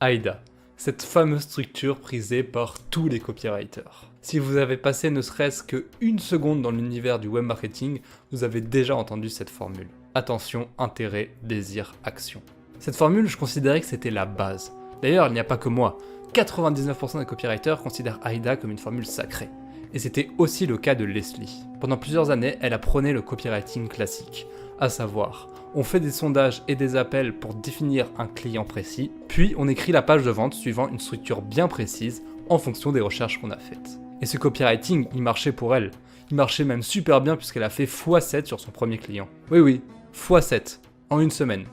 AIDA, cette fameuse structure prisée par tous les copywriters. Si vous avez passé ne serait-ce qu'une seconde dans l'univers du web marketing, vous avez déjà entendu cette formule. Attention, intérêt, désir, action. Cette formule, je considérais que c'était la base. D'ailleurs, il n'y a pas que moi. 99% des copywriters considèrent AIDA comme une formule sacrée. Et c'était aussi le cas de Leslie. Pendant plusieurs années, elle a prôné le copywriting classique, à savoir, on fait des sondages et des appels pour définir un client précis, puis on écrit la page de vente suivant une structure bien précise en fonction des recherches qu'on a faites. Et ce copywriting, il marchait pour elle. Il marchait même super bien puisqu'elle a fait x7 sur son premier client. Oui, x7, en une semaine.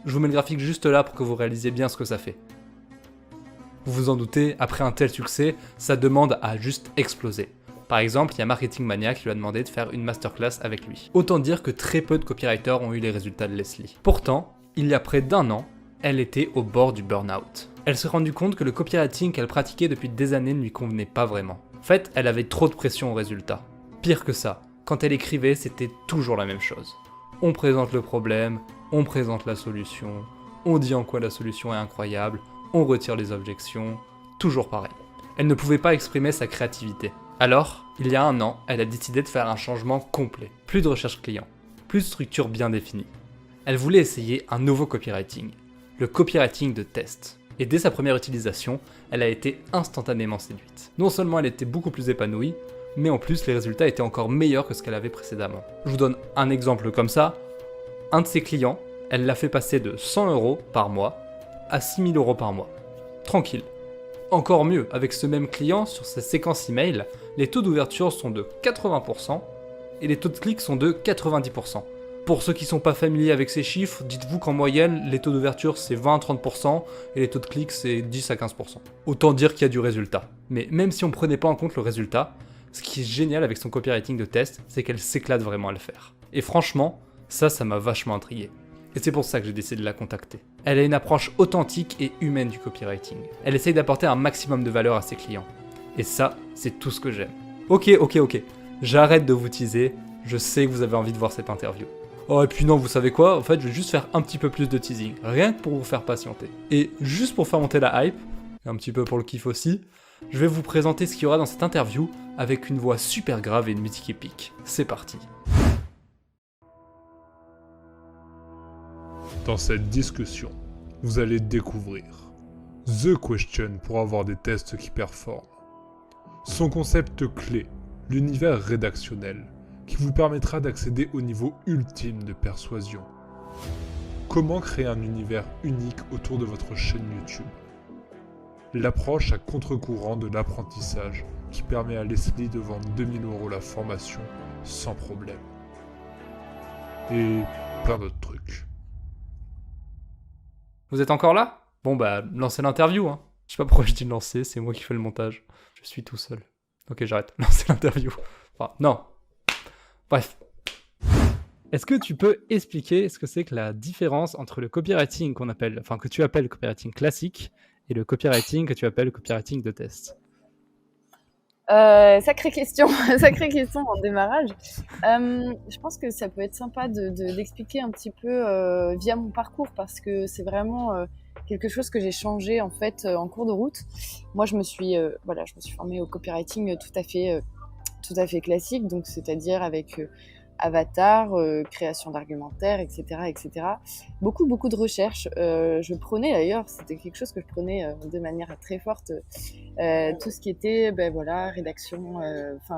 Je vous mets le graphique juste là pour que vous réalisiez bien ce que ça fait. Vous vous en doutez, après un tel succès, sa demande a juste explosé. Par exemple, il y a Marketing Mania qui lui a demandé de faire une masterclass avec lui. Autant dire que très peu de copywriters ont eu les résultats de Leslie. Pourtant, il y a près d'un an, elle était au bord du burn-out. Elle s'est rendue compte que le copywriting qu'elle pratiquait depuis des années ne lui convenait pas vraiment. En fait, elle avait trop de pression au résultat. Pire que ça, quand elle écrivait, c'était toujours la même chose. On présente le problème, on présente la solution, on dit en quoi la solution est incroyable, on retire les objections, toujours pareil. Elle ne pouvait pas exprimer sa créativité. Alors, il y a un an, elle a décidé de faire un changement complet. Plus de recherche client, plus de structure bien définie. Elle voulait essayer un nouveau copywriting, le copywriting de test. Et dès sa première utilisation, elle a été instantanément séduite. Non seulement elle était beaucoup plus épanouie, mais en plus les résultats étaient encore meilleurs que ce qu'elle avait précédemment. Je vous donne un exemple comme ça. Un de ses clients, elle l'a fait passer de 100 € par mois à 6 000 € par mois. Tranquille. Encore mieux, avec ce même client, sur ses séquences email, les taux d'ouverture sont de 80% et les taux de clics sont de 90%. Pour ceux qui ne sont pas familiers avec ces chiffres, dites-vous qu'en moyenne, les taux d'ouverture c'est 20 à 30% et les taux de clics c'est 10 à 15%. Autant dire qu'il y a du résultat. Mais même si on ne prenait pas en compte le résultat, ce qui est génial avec son copywriting de test, c'est qu'elle s'éclate vraiment à le faire. Et franchement, ça m'a vachement intrigué. Et c'est pour ça que j'ai décidé de la contacter. Elle a une approche authentique et humaine du copywriting. Elle essaye d'apporter un maximum de valeur à ses clients. Et ça, c'est tout ce que j'aime. Ok. J'arrête de vous teaser. Je sais que vous avez envie de voir cette interview. Oh, et puis non, vous savez quoi? En fait, je vais juste faire un petit peu plus de teasing. Rien que pour vous faire patienter. Et juste pour faire monter la hype, et un petit peu pour le kiff aussi, je vais vous présenter ce qu'il y aura dans cette interview avec une voix super grave et une musique épique. C'est parti. Dans cette discussion, vous allez découvrir The Question pour avoir des tests qui performent, son concept clé, l'univers rédactionnel, qui vous permettra d'accéder au niveau ultime de persuasion. Comment créer un univers unique autour de votre chaîne YouTube. L'approche à contre-courant de l'apprentissage qui permet à Leslie de vendre 2000 € la formation sans problème. Et plein d'autres trucs. Vous êtes encore là? Bon bah, lancez l'interview, hein. Je sais pas pourquoi je dis lancer, c'est moi qui fais le montage. Je suis tout seul. Ok, j'arrête. Lancez l'interview. Enfin, non. Bref. Est-ce que tu peux expliquer ce que c'est que la différence entre le copywriting que tu appelles copywriting classique et le copywriting que tu appelles copywriting de test? Sacrée question, sacrée question en démarrage. Je pense que ça peut être sympa d'expliquer un petit peu via mon parcours parce que c'est vraiment quelque chose que j'ai changé en fait en cours de route. Moi, je me suis formée au copywriting tout à fait classique, donc c'est-à-dire avec avatar, création d'argumentaire, etc., etc. Beaucoup de recherches. Je prenais d'ailleurs, c'était quelque chose que je prenais de manière très forte, tout ce qui était,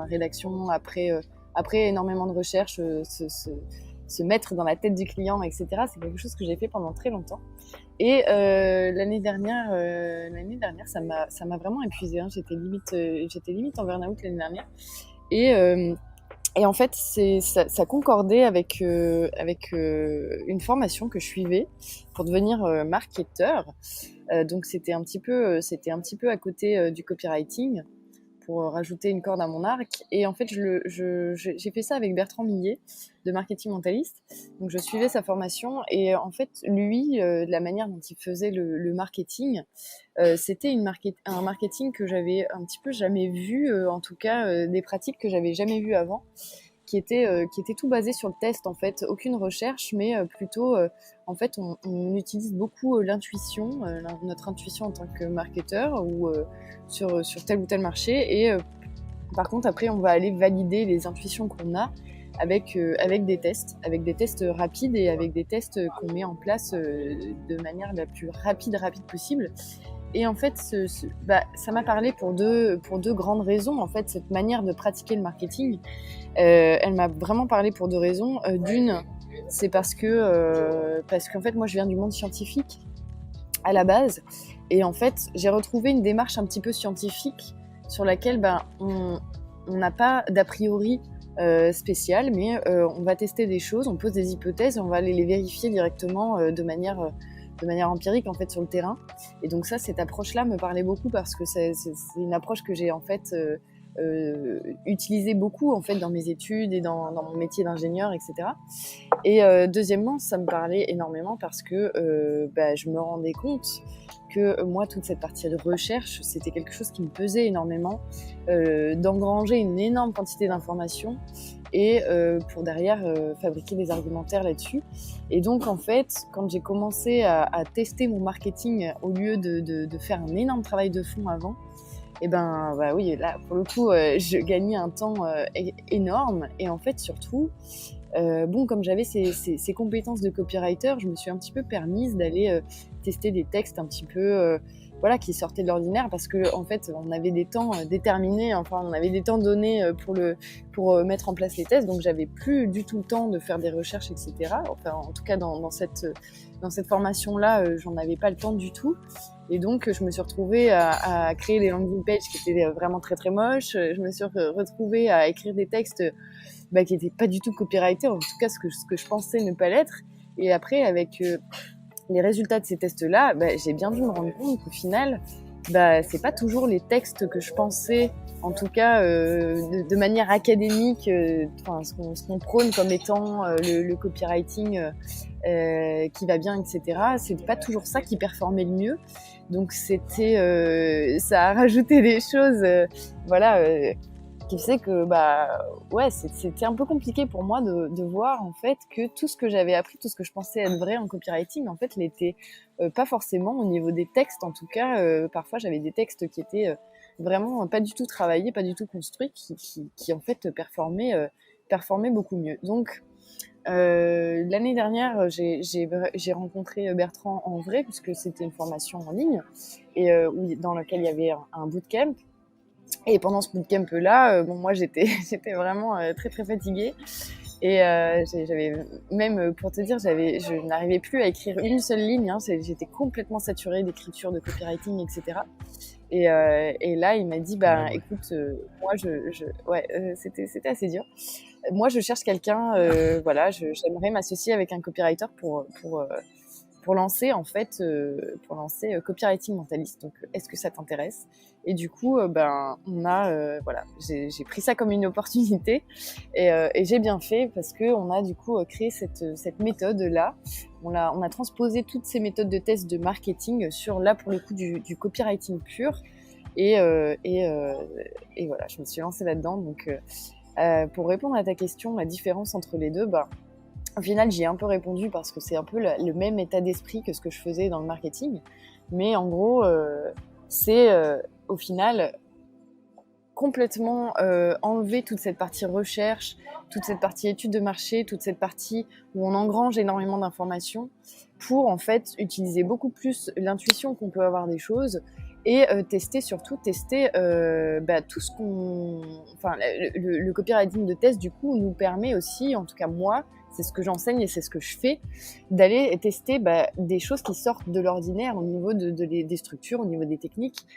rédaction après énormément de recherches, se mettre dans la tête du client, etc. C'est quelque chose que j'ai fait pendant très longtemps. Et l'année dernière, ça m'a vraiment épuisée. Hein. J'étais limite en burn-out l'année dernière. Et en fait, ça concordait avec une formation que je suivais pour devenir marketeur. Donc c'était un petit peu à côté du copywriting pour rajouter une corde à mon arc. Et en fait, j'ai fait ça avec Bertrand Millet de Marketing Mentaliste. Donc je suivais sa formation et en fait, lui, de la manière dont il faisait le marketing, c'était un marketing que j'avais un petit peu jamais vu, en tout cas des pratiques que j'avais jamais vues avant, qui était tout basé sur le test, en fait. Aucune recherche, mais plutôt, en fait, on utilise beaucoup l'intuition, notre intuition en tant que marketeur ou sur tel ou tel marché. Et par contre, après, on va aller valider les intuitions qu'on a avec des tests rapides et avec des tests qu'on met en place de manière la plus rapide possible. Et en fait, ça m'a parlé pour deux grandes raisons. En fait, cette manière de pratiquer le marketing, elle m'a vraiment parlé pour deux raisons. D'une, c'est parce qu'en fait, moi, je viens du monde scientifique à la base. Et en fait, j'ai retrouvé une démarche un petit peu scientifique sur laquelle on n'a pas d'a priori spécial, mais on va tester des choses, on pose des hypothèses et on va aller les vérifier directement de manière empirique en fait sur le terrain. Et donc ça, cette approche-là me parlait beaucoup parce que c'est une approche que j'ai en fait utilisée beaucoup en fait dans mes études et dans mon métier d'ingénieur, etc. Et deuxièmement, ça me parlait énormément parce que je me rendais compte que moi, toute cette partie de recherche, c'était quelque chose qui me pesait énormément, d'engranger une énorme quantité d'informations et pour derrière fabriquer des argumentaires là-dessus. Et donc, en fait, quand j'ai commencé à tester mon marketing au lieu de faire un énorme travail de fond avant, et oui, là, pour le coup, je gagnais un temps énorme. Et en fait, surtout, comme j'avais ces compétences de copywriter, je me suis un petit peu permise d'aller tester des textes un petit peu qui sortaient de l'ordinaire parce que en fait on avait des temps déterminés, enfin on avait des temps donnés pour mettre en place les tests, donc j'avais plus du tout le temps de faire des recherches, etc. Enfin en tout cas dans cette formation là, j'en avais pas le temps du tout. Et donc, je me suis retrouvée à créer des landing pages qui étaient vraiment très très moches. Je me suis retrouvée à écrire des textes qui n'étaient pas du tout copywrités, en tout cas ce que je pensais ne pas l'être. Et après, avec les résultats de ces tests-là, j'ai bien dû me rendre compte qu'au final, c'est pas toujours les textes que je pensais, en tout cas de manière académique, ce qu'on prône comme étant le copywriting qui va bien, etc. C'est pas toujours ça qui performait le mieux. Donc c'était, ça a rajouté des choses, qui fait que c'était un peu compliqué pour moi de voir en fait que tout ce que j'avais appris, tout ce que je pensais être vrai en copywriting, en fait, l'était pas forcément au niveau des textes. En tout cas, parfois j'avais des textes qui étaient vraiment pas du tout travaillés, pas du tout construits, qui en fait performaient beaucoup mieux. Donc l'année dernière, j'ai rencontré Bertrand en vrai puisque c'était une formation en ligne et dans laquelle il y avait un bootcamp. Et pendant ce bootcamp-là, moi j'étais vraiment très très fatiguée et j'avais même, pour te dire, je n'arrivais plus à écrire une seule ligne, hein, j'étais complètement saturée d'écriture, de copywriting, etc. Et là il m'a dit écoute, moi c'était assez dur. Moi je cherche quelqu'un, j'aimerais m'associer avec un copywriter pour lancer en fait Copywriting Mentalist. Donc est-ce que ça t'intéresse? Et du coup j'ai pris ça comme une opportunité et j'ai bien fait parce que on a du coup créé cette méthode là. On a transposé toutes ces méthodes de test de marketing sur là pour le coup du copywriting pur et voilà, je me suis lancée là-dedans. Donc pour répondre à ta question, la différence entre les deux, au final, j'y ai un peu répondu parce que c'est un peu le même état d'esprit que ce que je faisais dans le marketing. Mais en gros, c'est au final complètement enlever toute cette partie recherche, toute cette partie étude de marché, toute cette partie où on engrange énormément d'informations pour en fait utiliser beaucoup plus l'intuition qu'on peut avoir des choses et tester tout ce qu'on... Enfin, le copywriting de test, du coup, nous permet aussi, en tout cas moi, c'est ce que j'enseigne et c'est ce que je fais, d'aller tester des choses qui sortent de l'ordinaire au niveau des structures, au niveau des techniques,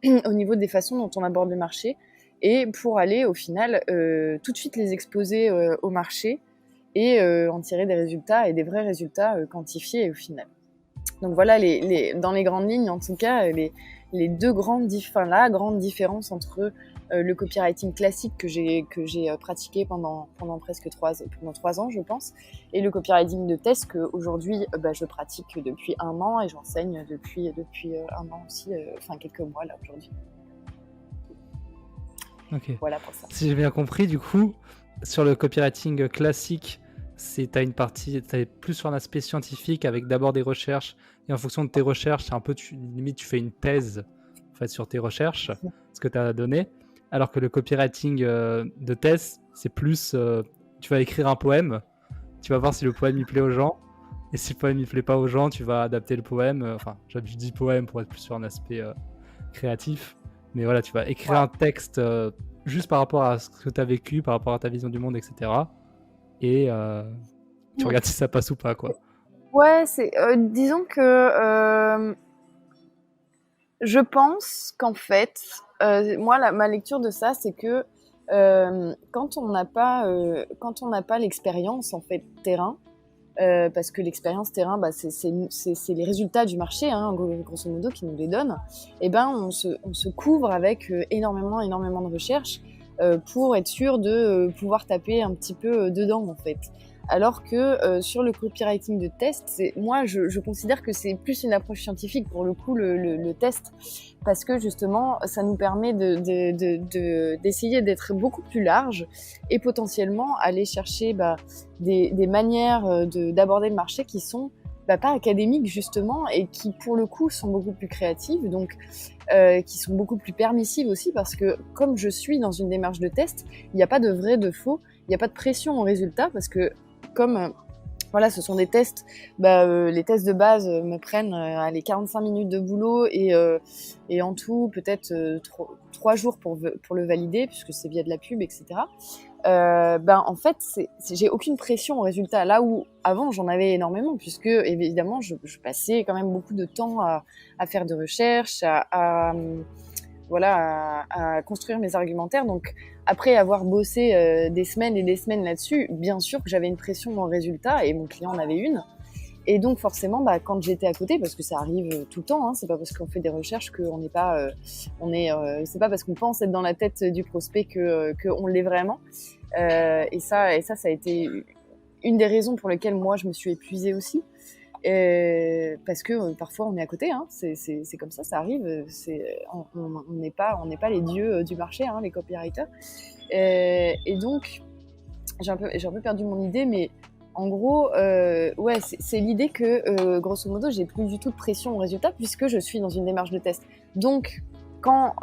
au niveau des façons dont on aborde le marché, et pour aller au final tout de suite les exposer au marché et en tirer des résultats et des vrais résultats quantifiés au final. Donc voilà, dans les grandes lignes, en tout cas, les deux la grande différence entre le copywriting classique que j'ai pratiqué pendant presque 3 ans, je pense, et le copywriting de test qu'aujourd'hui je pratique depuis 1 an et j'enseigne depuis 1 an aussi, quelques mois là aujourd'hui. Ok. Voilà pour ça. Si j'ai bien compris, du coup, sur le copywriting classique, t'as une partie, t'as plus sur un aspect scientifique avec d'abord des recherches et en fonction de tes recherches, c'est un peu limite tu fais une thèse en fait sur tes recherches, ce que tu as donné, alors que le copywriting de thèse, c'est plus tu vas écrire un poème, tu vas voir si le poème il plaît aux gens et si le poème il plaît pas aux gens, tu vas adapter le poème. Enfin, je dis poème pour être plus sur un aspect créatif, mais voilà, tu vas écrire un texte juste par rapport à ce que tu as vécu, par rapport à ta vision du monde, etc. Et tu regardes si ça passe ou pas, quoi. Ouais, disons que je pense qu'en fait, moi, ma lecture de ça, c'est que quand on n'a pas l'expérience en fait terrain, parce que l'expérience terrain, bah, c'est les résultats du marché, hein, grosso modo, qui nous les donnent. Et ben, on se couvre avec énormément de recherches pour être sûr de pouvoir taper un petit peu dedans, en fait. Alors que sur le copywriting de test, moi, je considère que c'est plus une approche scientifique pour le coup, le test, parce que justement, ça nous permet d'essayer d'être beaucoup plus large et potentiellement aller chercher des manières d'aborder le marché qui sont pas académiques justement et qui pour le coup sont beaucoup plus créatives, donc qui sont beaucoup plus permissives aussi, parce que comme je suis dans une démarche de test, il n'y a pas de vrai, de faux, il n'y a pas de pression au résultat, parce que comme voilà, ce sont des tests, les tests de base me prennent les 45 minutes de boulot et en tout peut-être 3 jours pour le valider, puisque c'est via de la pub, etc. En fait, j'ai aucune pression au résultat, là où avant j'en avais énormément, puisque évidemment je passais quand même beaucoup de temps à faire de recherches, à construire mes argumentaires. Donc après avoir bossé des semaines et des semaines là-dessus, bien sûr que j'avais une pression au résultat et mon client en avait une. Et donc forcément, quand j'étais à côté, parce que ça arrive tout le temps, hein, c'est pas parce qu'on fait des recherches qu'on n'est pas, c'est pas parce qu'on pense être dans la tête du prospect que on l'est vraiment. Et ça a été une des raisons pour lesquelles moi je me suis épuisée aussi, parce que parfois on est à côté, hein, c'est comme ça arrive. On n'est pas les dieux du marché, hein, les copywriters. Et donc j'ai un peu perdu mon idée, mais en gros, c'est l'idée que, grosso modo, j'ai plus du tout de pression au résultat puisque je suis dans une démarche de test. Donc, quand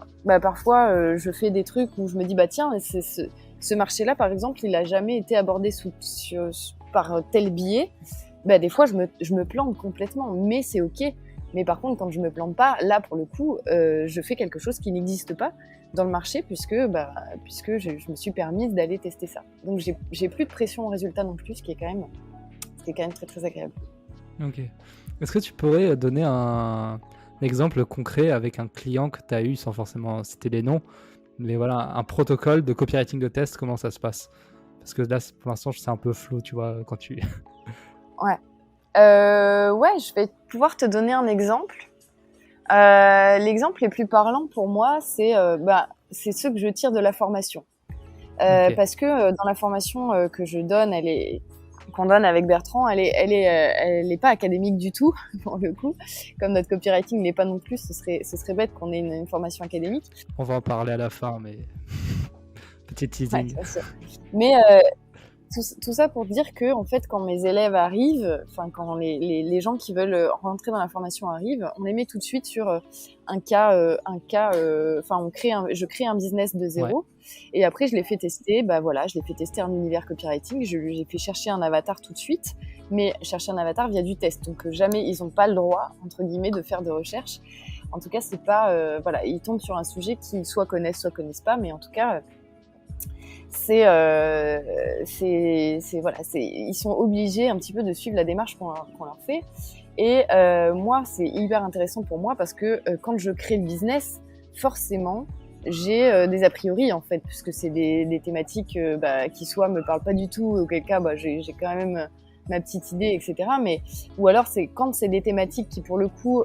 parfois je fais des trucs où je me dis tiens, ce marché-là, par exemple, il n'a jamais été abordé par tel biais, des fois je me plante complètement, mais c'est ok. Mais par contre, quand je me plante pas, là pour le coup, je fais quelque chose qui n'existe pas dans le marché, puisque je me suis permise d'aller tester ça. Donc j'ai plus de pression au résultat non plus, ce qui est quand même très très agréable. Ok. Est-ce que tu pourrais donner un exemple concret avec un client que tu as eu, sans forcément citer les noms, mais voilà, un protocole de copywriting de test, comment ça se passe? Parce que là, pour l'instant, c'est un peu flou, tu vois, quand tu... Ouais. Je vais pouvoir te donner un exemple. L'exemple le plus parlant pour moi, c'est ceux que je tire de la formation. Okay. Parce que dans la formation que je donne, qu'on donne avec Bertrand, elle est pas académique du tout, pour le coup. Comme notre copywriting n'est pas non plus, ce serait bête qu'on ait une formation académique. On va en parler à la fin, mais petit teasing. Ouais, mais tout ça pour dire que, en fait, quand mes élèves arrivent, enfin, quand les gens qui veulent rentrer dans la formation arrivent, on les met tout de suite sur un cas, je crée un business de zéro. Ouais. Et après, je les fais tester, je les fais tester un univers copywriting, je les fais chercher un avatar tout de suite, mais chercher un avatar via du test. Donc, jamais, ils n'ont pas le droit, entre guillemets, de faire de recherche. En tout cas, c'est pas, ils tombent sur un sujet qu'ils soit connaissent pas, mais en tout cas, ils sont obligés un petit peu de suivre la démarche qu'on leur fait. Et moi, c'est hyper intéressant pour moi parce que quand je crée le business, forcément, j'ai des a priori en fait, puisque c'est des thématiques qui soit me parlent pas du tout, auquel cas j'ai quand même ma petite idée, etc. Mais ou alors c'est quand c'est des thématiques qui pour le coup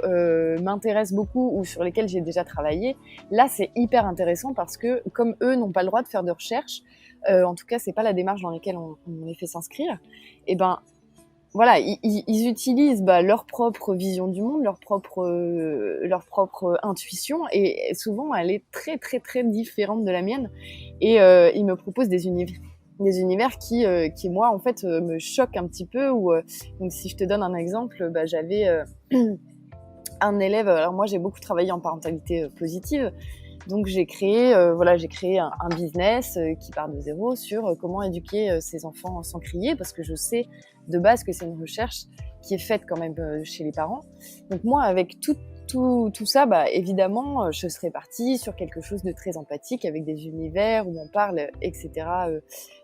m'intéressent beaucoup ou sur lesquelles j'ai déjà travaillé. Là, c'est hyper intéressant parce que comme eux n'ont pas le droit de faire de recherche, en tout cas c'est pas la démarche dans laquelle on les fait s'inscrire. Et voilà, ils utilisent leur propre vision du monde, leur propre intuition, et souvent elle est très très très différente de la mienne. Et ils me proposent des des univers qui moi, en fait, me choquent un petit peu. Donc, si je te donne un exemple, j'avais un élève. Alors moi, j'ai beaucoup travaillé en parentalité positive. Donc j'ai créé un business qui part de zéro sur comment éduquer ses enfants sans crier, parce que je sais de base que c'est une recherche qui est faite quand même chez les parents. Donc moi, avec tout ça, évidemment, je serais partie sur quelque chose de très empathique, avec des univers où on parle, etc.,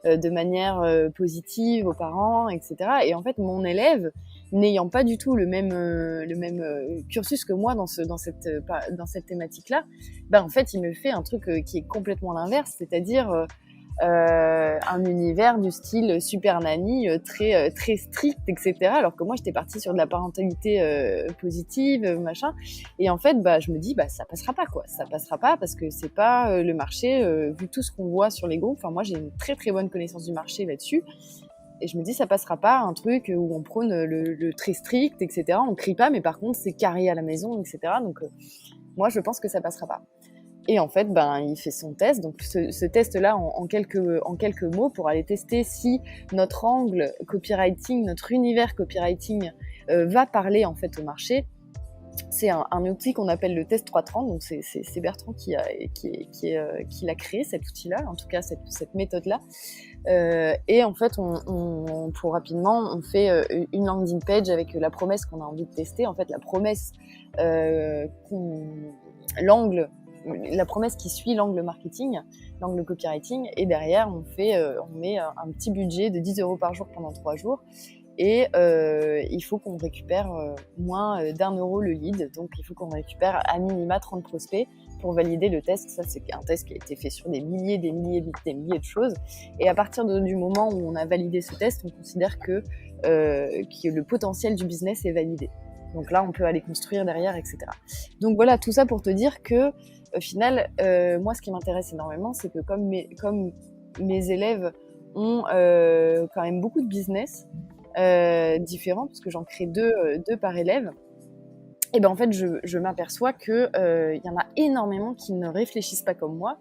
de manière positive aux parents, etc. Et en fait, mon élève, n'ayant pas du tout le même cursus que moi dans cette thématique-là, en fait, il me fait un truc qui est complètement l'inverse, c'est-à-dire un univers du style Super Nanny, très strict, etc. Alors que moi, j'étais partie sur de la parentalité positive, machin. Et en fait, je me dis, ça passera pas, quoi. Ça passera pas parce que c'est pas le marché, vu tout ce qu'on voit sur les groupes. Enfin, moi, j'ai une très très bonne connaissance du marché là-dessus. Et je me dis, ça passera pas, un truc où on prône le très strict, etc. On crie pas, mais par contre, c'est carré à la maison, etc. Donc, moi, je pense que ça passera pas. Et en fait, il fait son test. Donc, ce test-là, en quelques mots, pour aller tester si notre angle copywriting, notre univers copywriting va parler, en fait, au marché. C'est un outil qu'on appelle le test 330. Donc, c'est Bertrand qui l'a créé, cet outil-là, en tout cas, cette méthode-là. Et en fait, pour rapidement, on fait une landing page avec la promesse qu'on a envie de tester. En fait, la promesse la promesse qui suit l'angle marketing, l'angle copywriting, et derrière on met un petit budget de 10 € par jour pendant 3 jours, et il faut qu'on récupère moins d'1 € le lead, donc il faut qu'on récupère à minima 30 prospects pour valider le test. Ça, c'est un test qui a été fait sur des milliers de choses, et à partir du moment où on a validé ce test, on considère que le potentiel du business est validé. Donc là, on peut aller construire derrière, etc. Donc voilà, tout ça pour te dire que, au final, moi, ce qui m'intéresse énormément, c'est que comme mes élèves ont quand même beaucoup de business différents, parce que j'en crée deux par élève, et en fait, je m'aperçois que y en a énormément qui ne réfléchissent pas comme moi.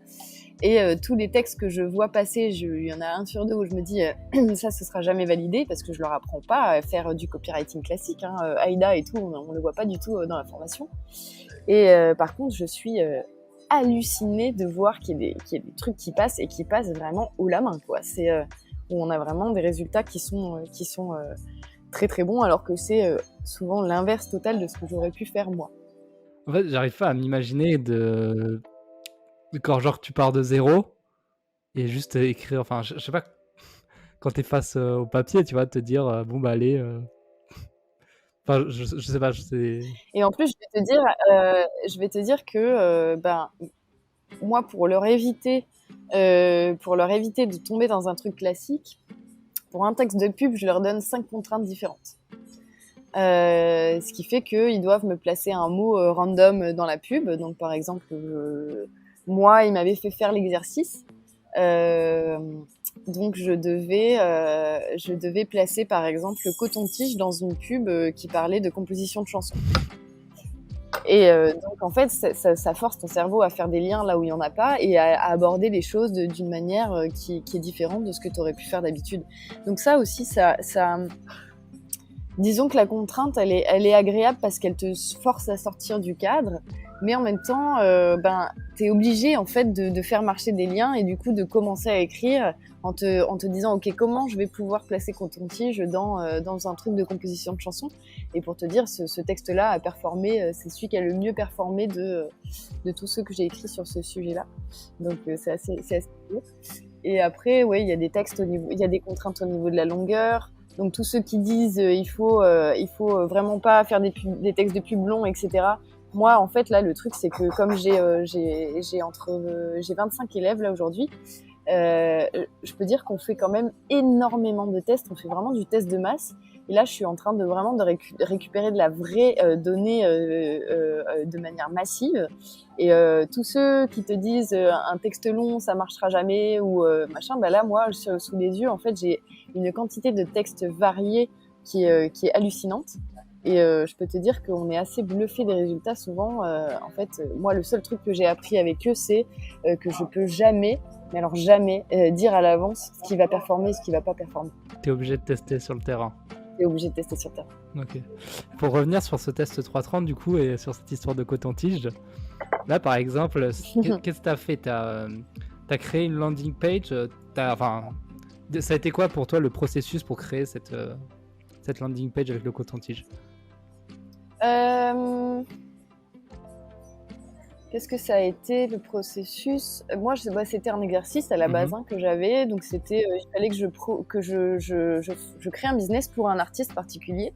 Et tous les textes que je vois passer, il y en a 1 sur 2 où je me dis ça, ce sera jamais validé, parce que je leur apprends pas à faire du copywriting classique, hein. AIDA et tout, on le voit pas du tout dans la formation. Et par contre, je suis hallucinée de voir qu'il y a des trucs qui passent, et qui passent vraiment haut la main, quoi. C'est où on a vraiment des résultats qui sont très très bons, alors que c'est souvent l'inverse total de ce que j'aurais pu faire moi. En fait, j'arrive pas à m'imaginer quand genre tu pars de zéro et juste écrire, enfin je sais pas, quand t'es face au papier, tu vas te dire allez, enfin je sais pas, Et en plus, je vais te dire que moi, pour leur éviter de tomber dans un truc classique, pour un texte de pub, je leur donne 5 contraintes différentes. Ce qui fait qu'ils doivent me placer un mot random dans la pub. Donc, par exemple, moi, ils m'avaient fait faire l'exercice. Donc, je devais placer, par exemple, le coton-tige dans une pub qui parlait de composition de chansons. Et donc, en fait, ça force ton cerveau à faire des liens là où il n'y en a pas, et à aborder les choses d'une manière qui est différente de ce que tu aurais pu faire d'habitude. Donc ça aussi, disons que la contrainte, elle est agréable parce qu'elle te force à sortir du cadre, mais en même temps, t'es obligé en fait de faire marcher des liens, et du coup de commencer à écrire en te disant ok, comment je vais pouvoir placer coton-tige dans un truc de composition de chansons. Et pour te dire, ce texte-là a performé, c'est celui qui a le mieux performé de tous ceux que j'ai écrits sur ce sujet-là. Donc c'est assez cool. Et après, ouais, il y a des textes il y a des contraintes au niveau de la longueur. Donc tous ceux qui disent il faut vraiment pas faire des textes de pub longs, etc. Moi, en fait, là, le truc, c'est que comme j'ai 25 élèves là aujourd'hui, je peux dire qu'on fait quand même énormément de tests. On fait vraiment du test de masse. Et là, je suis en train de récupérer de la vraie donnée de manière massive. Et tous ceux qui te disent un texte long, ça marchera jamais, ou machin, là, moi, sous les yeux, en fait, j'ai une quantité de textes variés qui est hallucinante. Et je peux te dire qu'on est assez bluffé des résultats souvent. En fait, moi, le seul truc que j'ai appris avec eux, c'est que je peux jamais, mais alors jamais, dire à l'avance ce qui va performer et ce qui va pas performer. T'es obligé de tester sur le terrain. T'es obligé de tester sur terre. Ok. Pour revenir sur ce test 330 du coup et sur cette histoire de coton-tige, là par exemple, qu'est-ce que t'as fait? T'as créé une landing page, ça a été quoi pour toi le processus pour créer cette landing page avec le coton-tige? Qu'est-ce que ça a été le processus? Moi, c'était un exercice à la base que j'avais. Donc, c'était, il fallait que je crée un business pour un artiste particulier.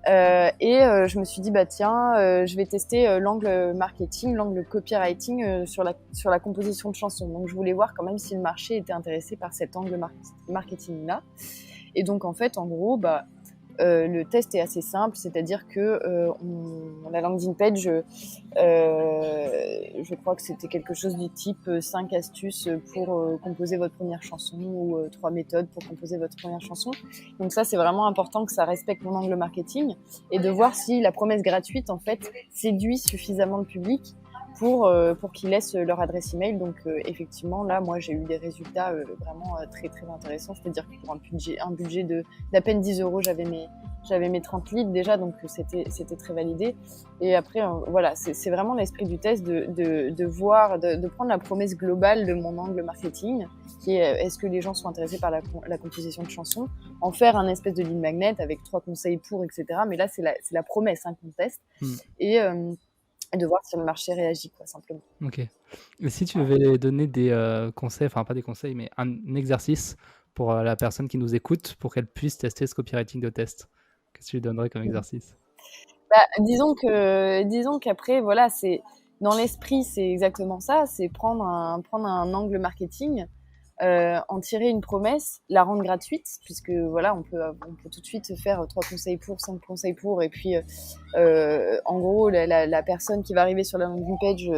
Je me suis dit, bah tiens, je vais tester l'angle marketing, l'angle copywriting sur la composition de chansons. Donc, je voulais voir quand même si le marché était intéressé par cet angle marketing-là. Et donc, en fait, en gros, le test est assez simple, c'est-à-dire que la landing page, je crois que c'était quelque chose du type 5 astuces pour composer votre première chanson ou 3 méthodes pour composer votre première chanson. Donc ça, c'est vraiment important que ça respecte mon angle marketing et de voir si la promesse gratuite, en fait, séduit suffisamment le public pour qu'ils laissent leur adresse email. Donc effectivement, là, moi, j'ai eu des résultats vraiment très, très intéressants. C'est-à-dire que pour un budget d'à peine 10 €, j'avais mes 30 leads déjà, donc c'était très validé. Et après, voilà, c'est vraiment l'esprit du test de voir, de prendre la promesse globale de mon angle marketing, qui est est-ce que les gens sont intéressés par la composition de chansons, en faire un espèce de lead magnet avec 3 conseils pour, etc. Mais là, c'est la promesse qu'on teste. Et de voir si le marché réagit, quoi, simplement. Ok. Et si tu devais donner des conseils, enfin pas des conseils, mais un exercice pour la personne qui nous écoute pour qu'elle puisse tester ce copywriting de test, qu'est-ce que tu lui donnerais comme exercice? Disons qu'après, voilà, c'est dans l'esprit, c'est exactement ça, c'est prendre un angle marketing, en tirer une promesse, la rendre gratuite, puisque voilà, on peut tout de suite faire 3 conseils pour, 5 conseils pour, et puis en gros, la personne qui va arriver sur la landing page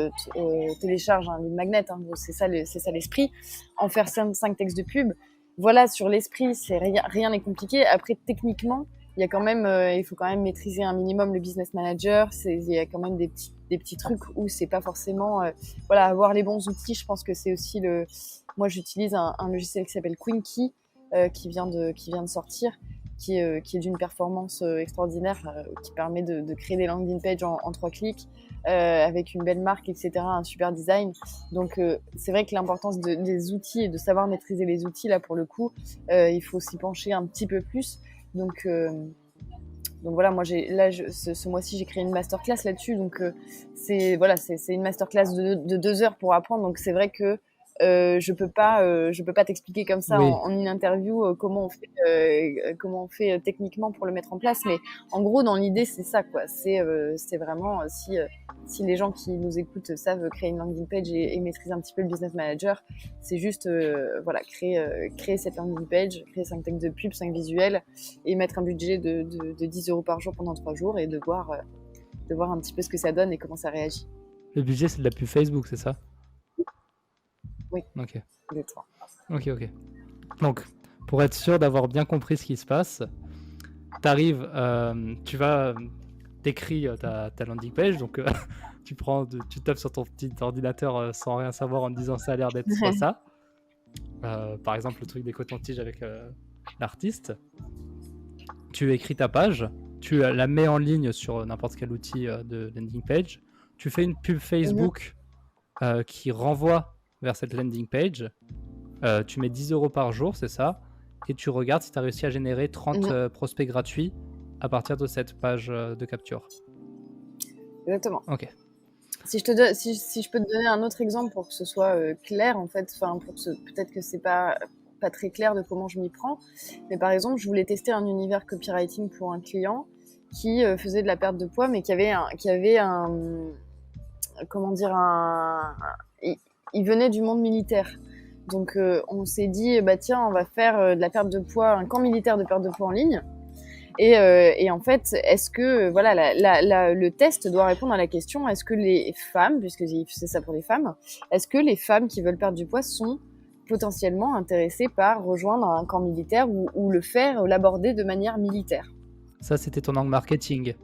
télécharge un lead magnet, hein, c'est ça l'esprit, en faire 5 textes de pub. Voilà, sur l'esprit, rien n'est compliqué. Après, techniquement, il faut quand même maîtriser un minimum le business manager. Il y a quand même des petits trucs où c'est pas forcément, avoir les bons outils. Je pense que c'est aussi moi, j'utilise un logiciel qui s'appelle Quinky, qui vient de sortir, qui est d'une performance extraordinaire, qui permet de créer des landing pages en 3 clics, avec une belle marque, etc., un super design. Donc, c'est vrai que l'importance des outils et de savoir maîtriser les outils, là, pour le coup, il faut s'y pencher un petit peu plus. Donc voilà, moi ce mois-ci j'ai créé une masterclass là-dessus, donc c'est une masterclass de 2 heures pour apprendre. Donc c'est vrai que je peux pas t'expliquer comme ça en une interview comment on fait techniquement pour le mettre en place, mais en gros dans l'idée c'est ça, quoi. C'est vraiment si les gens qui nous écoutent savent créer une landing page et maîtriser un petit peu le business manager, c'est juste créer cette landing page, créer 5 textes de pub, 5 visuels et mettre un budget de 10 € par jour pendant 3 jours et de voir un petit peu ce que ça donne et comment ça réagit. Le budget, c'est de la pub Facebook, c'est ça? Oui. Ok. Exactement. Ok. Donc, pour être sûr d'avoir bien compris ce qui se passe, t'arrives, t'écris ta landing page, donc tu tapes sur ton petit ordinateur sans rien savoir en te disant ça a l'air d'être ça. Par exemple, le truc des cotons-tiges avec l'artiste. Tu écris ta page, tu la mets en ligne sur n'importe quel outil de landing page. Tu fais une pub Facebook qui renvoie vers cette landing page. Tu mets 10 € par jour, c'est ça, et tu regardes si tu as réussi à générer 30 prospects gratuits à partir de cette page de capture. Exactement. Ok. Si je peux te donner un autre exemple pour que ce soit clair, en fait, peut-être que c'est pas très clair de comment je m'y prends, mais par exemple, je voulais tester un univers copywriting pour un client qui faisait de la perte de poids, mais qui avait il venait du monde militaire. Donc on s'est dit, tiens, on va faire de la perte de poids, un camp militaire de perte de poids en ligne. Et en fait, est-ce que le test doit répondre à la question, est-ce que les femmes, puisque c'est ça pour les femmes, est-ce que les femmes qui veulent perdre du poids sont potentiellement intéressées par rejoindre un camp militaire ou l'aborder de manière militaire? Ça, c'était ton angle marketing.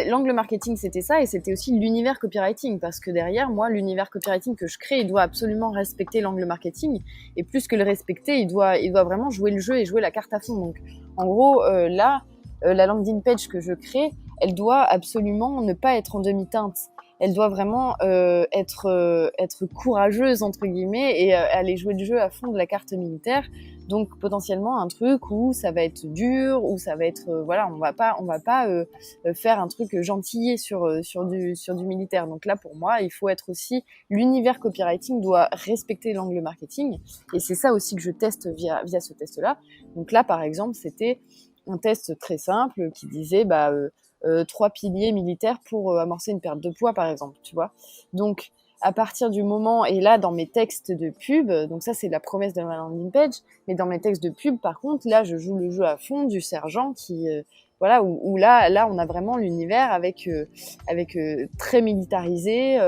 L'angle marketing, c'était ça, et c'était aussi l'univers copywriting, parce que derrière, moi, l'univers copywriting que je crée, il doit absolument respecter l'angle marketing, et plus que le respecter, il doit vraiment jouer le jeu et jouer la carte à fond. Donc, en gros, là, la landing page que je crée, elle doit absolument ne pas être en demi-teinte. Elle doit vraiment être courageuse, entre guillemets, et aller jouer le jeu à fond de la carte militaire. Donc potentiellement un truc où ça va être dur, où ça va être voilà, on va pas faire un truc gentillet sur du militaire. Donc là pour moi, il faut être aussi, l'univers copywriting doit respecter l'angle marketing, et c'est ça aussi que je teste via ce test-là. Donc là par exemple, c'était un test très simple qui disait 3 piliers militaires pour amorcer une perte de poids par exemple, tu vois. Donc à partir du moment, et là dans mes textes de pub, donc ça c'est la promesse de ma landing page, mais dans mes textes de pub par contre, là je joue le jeu à fond du sergent qui voilà, où là on a vraiment l'univers avec très militarisé,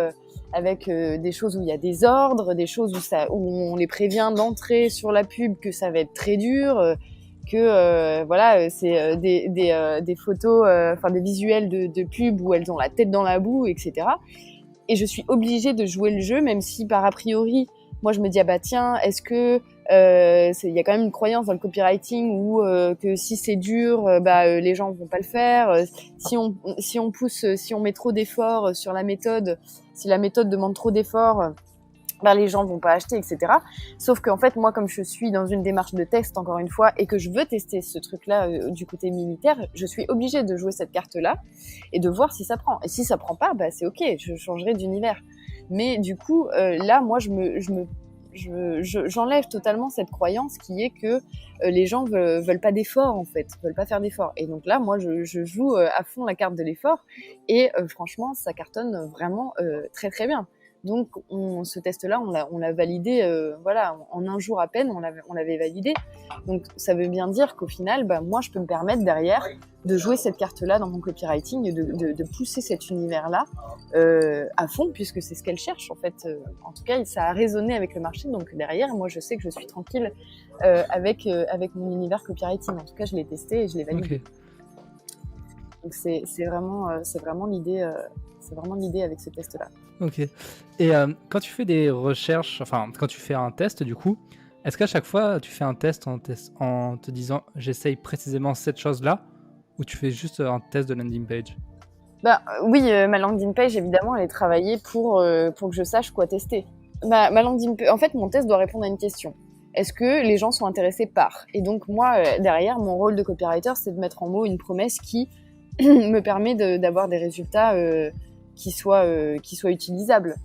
avec des choses où il y a des ordres, des choses où on les prévient d'entrer sur la pub que ça va être très dur, que voilà, c'est des photos, enfin des visuels de pub où elles ont la tête dans la boue, etc. Et je suis obligée de jouer le jeu, même si par a priori, moi je me dis tiens, est-ce que il y a quand même une croyance dans le copywriting où que si c'est dur, les gens vont pas le faire. Si on pousse, si on met trop d'efforts sur la méthode, si la méthode demande trop d'efforts, les gens vont pas acheter, etc. Sauf qu'en fait, moi, comme je suis dans une démarche de test, encore une fois, et que je veux tester ce truc-là du côté militaire, je suis obligée de jouer cette carte-là et de voir si ça prend. Et si ça prend pas, c'est ok, je changerai d'univers. Mais du coup, là, moi, j'enlève totalement cette croyance qui est que les gens veulent pas d'effort, en fait, veulent pas faire d'effort. Et donc là, moi, je joue à fond la carte de l'effort, et franchement, ça cartonne vraiment très très bien. Donc, ce test-là, on l'a validé, voilà, en un jour à peine, on l'avait validé. Donc, ça veut bien dire qu'au final, moi, je peux me permettre derrière de jouer cette carte-là dans mon copywriting et de pousser cet univers-là à fond, puisque c'est ce qu'elle cherche, en fait. En tout cas, ça a résonné avec le marché. Donc, derrière, moi, je sais que je suis tranquille avec mon univers copywriting. En tout cas, je l'ai testé et je l'ai validé. Okay. Donc, c'est vraiment l'idée. C'est vraiment l'idée avec ce test-là. Ok. Et quand tu fais des recherches, enfin, quand tu fais un test, du coup, est-ce qu'à chaque fois, tu fais un test en te disant « j'essaye précisément cette chose-là » ou tu fais juste un test de landing page ? Oui, ma landing page, évidemment, elle est travaillée pour que je sache quoi tester. Ma landing page, en fait, mon test doit répondre à une question. Est-ce que les gens sont intéressés par ? Et donc, moi, derrière, mon rôle de copywriter, c'est de mettre en mots une promesse qui me permet d'avoir des résultats qui soient utilisables.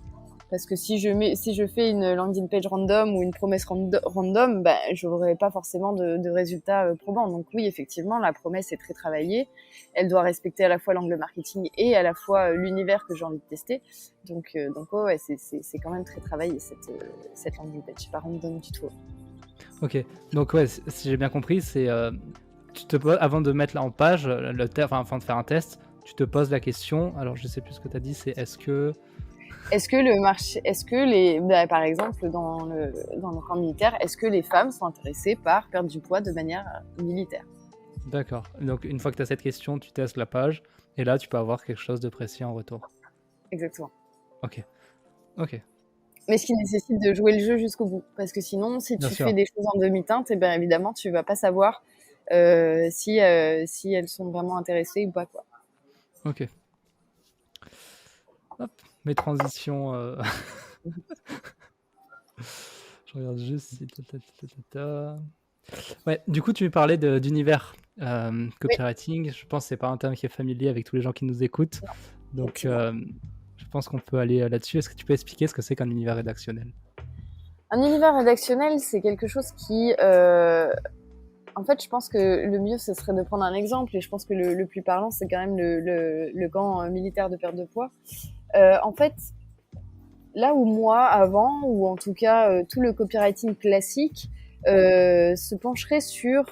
Parce que si je fais une landing page random ou une promesse random, je n'aurai pas forcément de résultats probants. Donc oui, effectivement, la promesse est très travaillée. Elle doit respecter à la fois l'angle marketing et à la fois l'univers que j'ai envie de tester. Donc ouais, c'est quand même très travaillé cette landing page. C'est pas random du tout. Ok, donc ouais, si j'ai bien compris, c'est avant de mettre là en page, avant de faire un test, tu te poses la question. Alors je sais plus ce que tu as dit, c'est est-ce que le marché, par exemple dans le camp militaire, est-ce que les femmes sont intéressées par perdre du poids de manière militaire ? D'accord. Donc une fois que tu as cette question, tu testes la page et là tu peux avoir quelque chose de précis en retour. Exactement. Ok. Mais ce qui nécessite de jouer le jeu jusqu'au bout, parce que sinon, si tu fais des choses en demi-teinte, évidemment, tu vas pas savoir si elles sont vraiment intéressées ou pas, quoi. Ok. Hop, mes transitions. Je regarde juste si. Ouais, du coup, tu parlais d'univers copywriting. Oui. Je pense que c'est pas un terme qui est familier avec tous les gens qui nous écoutent. Non. Donc, je pense qu'on peut aller là-dessus. Est-ce que tu peux expliquer ce que c'est qu'un univers rédactionnel ? Un univers rédactionnel, c'est quelque chose qui... En fait, je pense que le mieux, ce serait de prendre un exemple. Et je pense que le plus parlant, c'est quand même le camp militaire de perte de poids. En fait, là où moi, avant, ou en tout cas tout le copywriting classique, se pencherait sur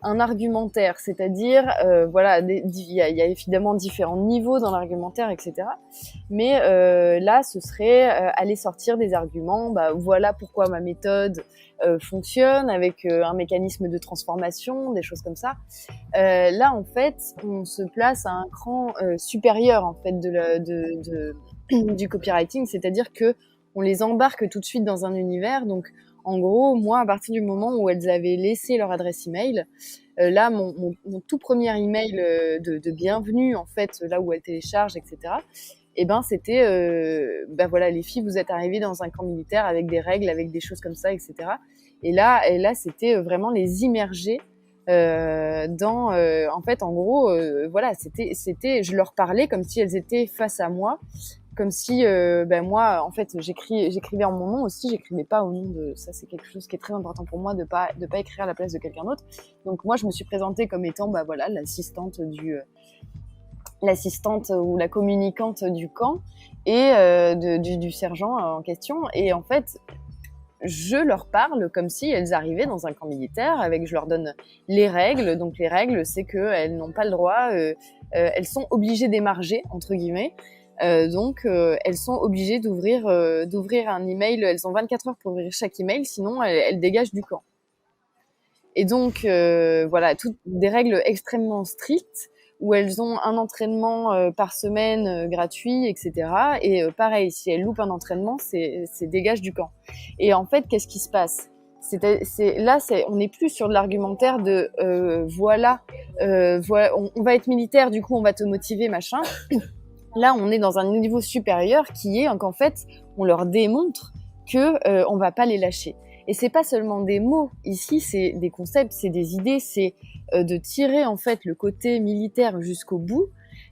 un argumentaire, c'est-à-dire, voilà, il y a évidemment différents niveaux dans l'argumentaire, etc. Mais là, ce serait aller sortir des arguments. Voilà pourquoi ma méthode fonctionne avec un mécanisme de transformation, des choses comme ça. Là, en fait, on se place à un cran supérieur en fait du copywriting, c'est-à-dire que on les embarque tout de suite dans un univers. Donc, en gros, moi, à partir du moment où elles avaient laissé leur adresse email, là, mon tout premier email de bienvenue, en fait, là où elles téléchargent, etc. Et ben, c'était, voilà, les filles, vous êtes arrivées dans un camp militaire avec des règles, avec des choses comme ça, etc. Et là, c'était vraiment les immerger dans, en fait, en gros, voilà, c'était, je leur parlais comme si elles étaient face à moi. Comme si moi en fait j'écrivais en mon nom aussi, j'écrivais pas au nom de ça, c'est quelque chose qui est très important pour moi de pas écrire à la place de quelqu'un d'autre. Donc moi je me suis présentée comme étant voilà l'assistante ou la communicante du camp et du sergent en question, et en fait je leur parle comme si elles arrivaient dans un camp militaire je leur donne les règles. Donc les règles, c'est que elles n'ont pas le droit, elles sont obligées d'émarger entre guillemets. Donc, elles sont obligées d'ouvrir un email. Elles ont 24 heures pour ouvrir chaque email, sinon elles dégagent du camp. Et donc, voilà, toutes des règles extrêmement strictes où elles ont un entraînement par semaine gratuit, etc. Et pareil, si elles loupent un entraînement, c'est dégage du camp. Et en fait, qu'est-ce qui se passe ? On n'est plus sur de l'argumentaire de voilà, on va être militaire, du coup on va te motiver, machin. Là, on est dans un niveau supérieur qui est qu'en fait, on leur démontre que on va pas les lâcher. Et c'est pas seulement des mots. Ici, c'est des concepts, c'est des idées, c'est de tirer en fait le côté militaire jusqu'au bout,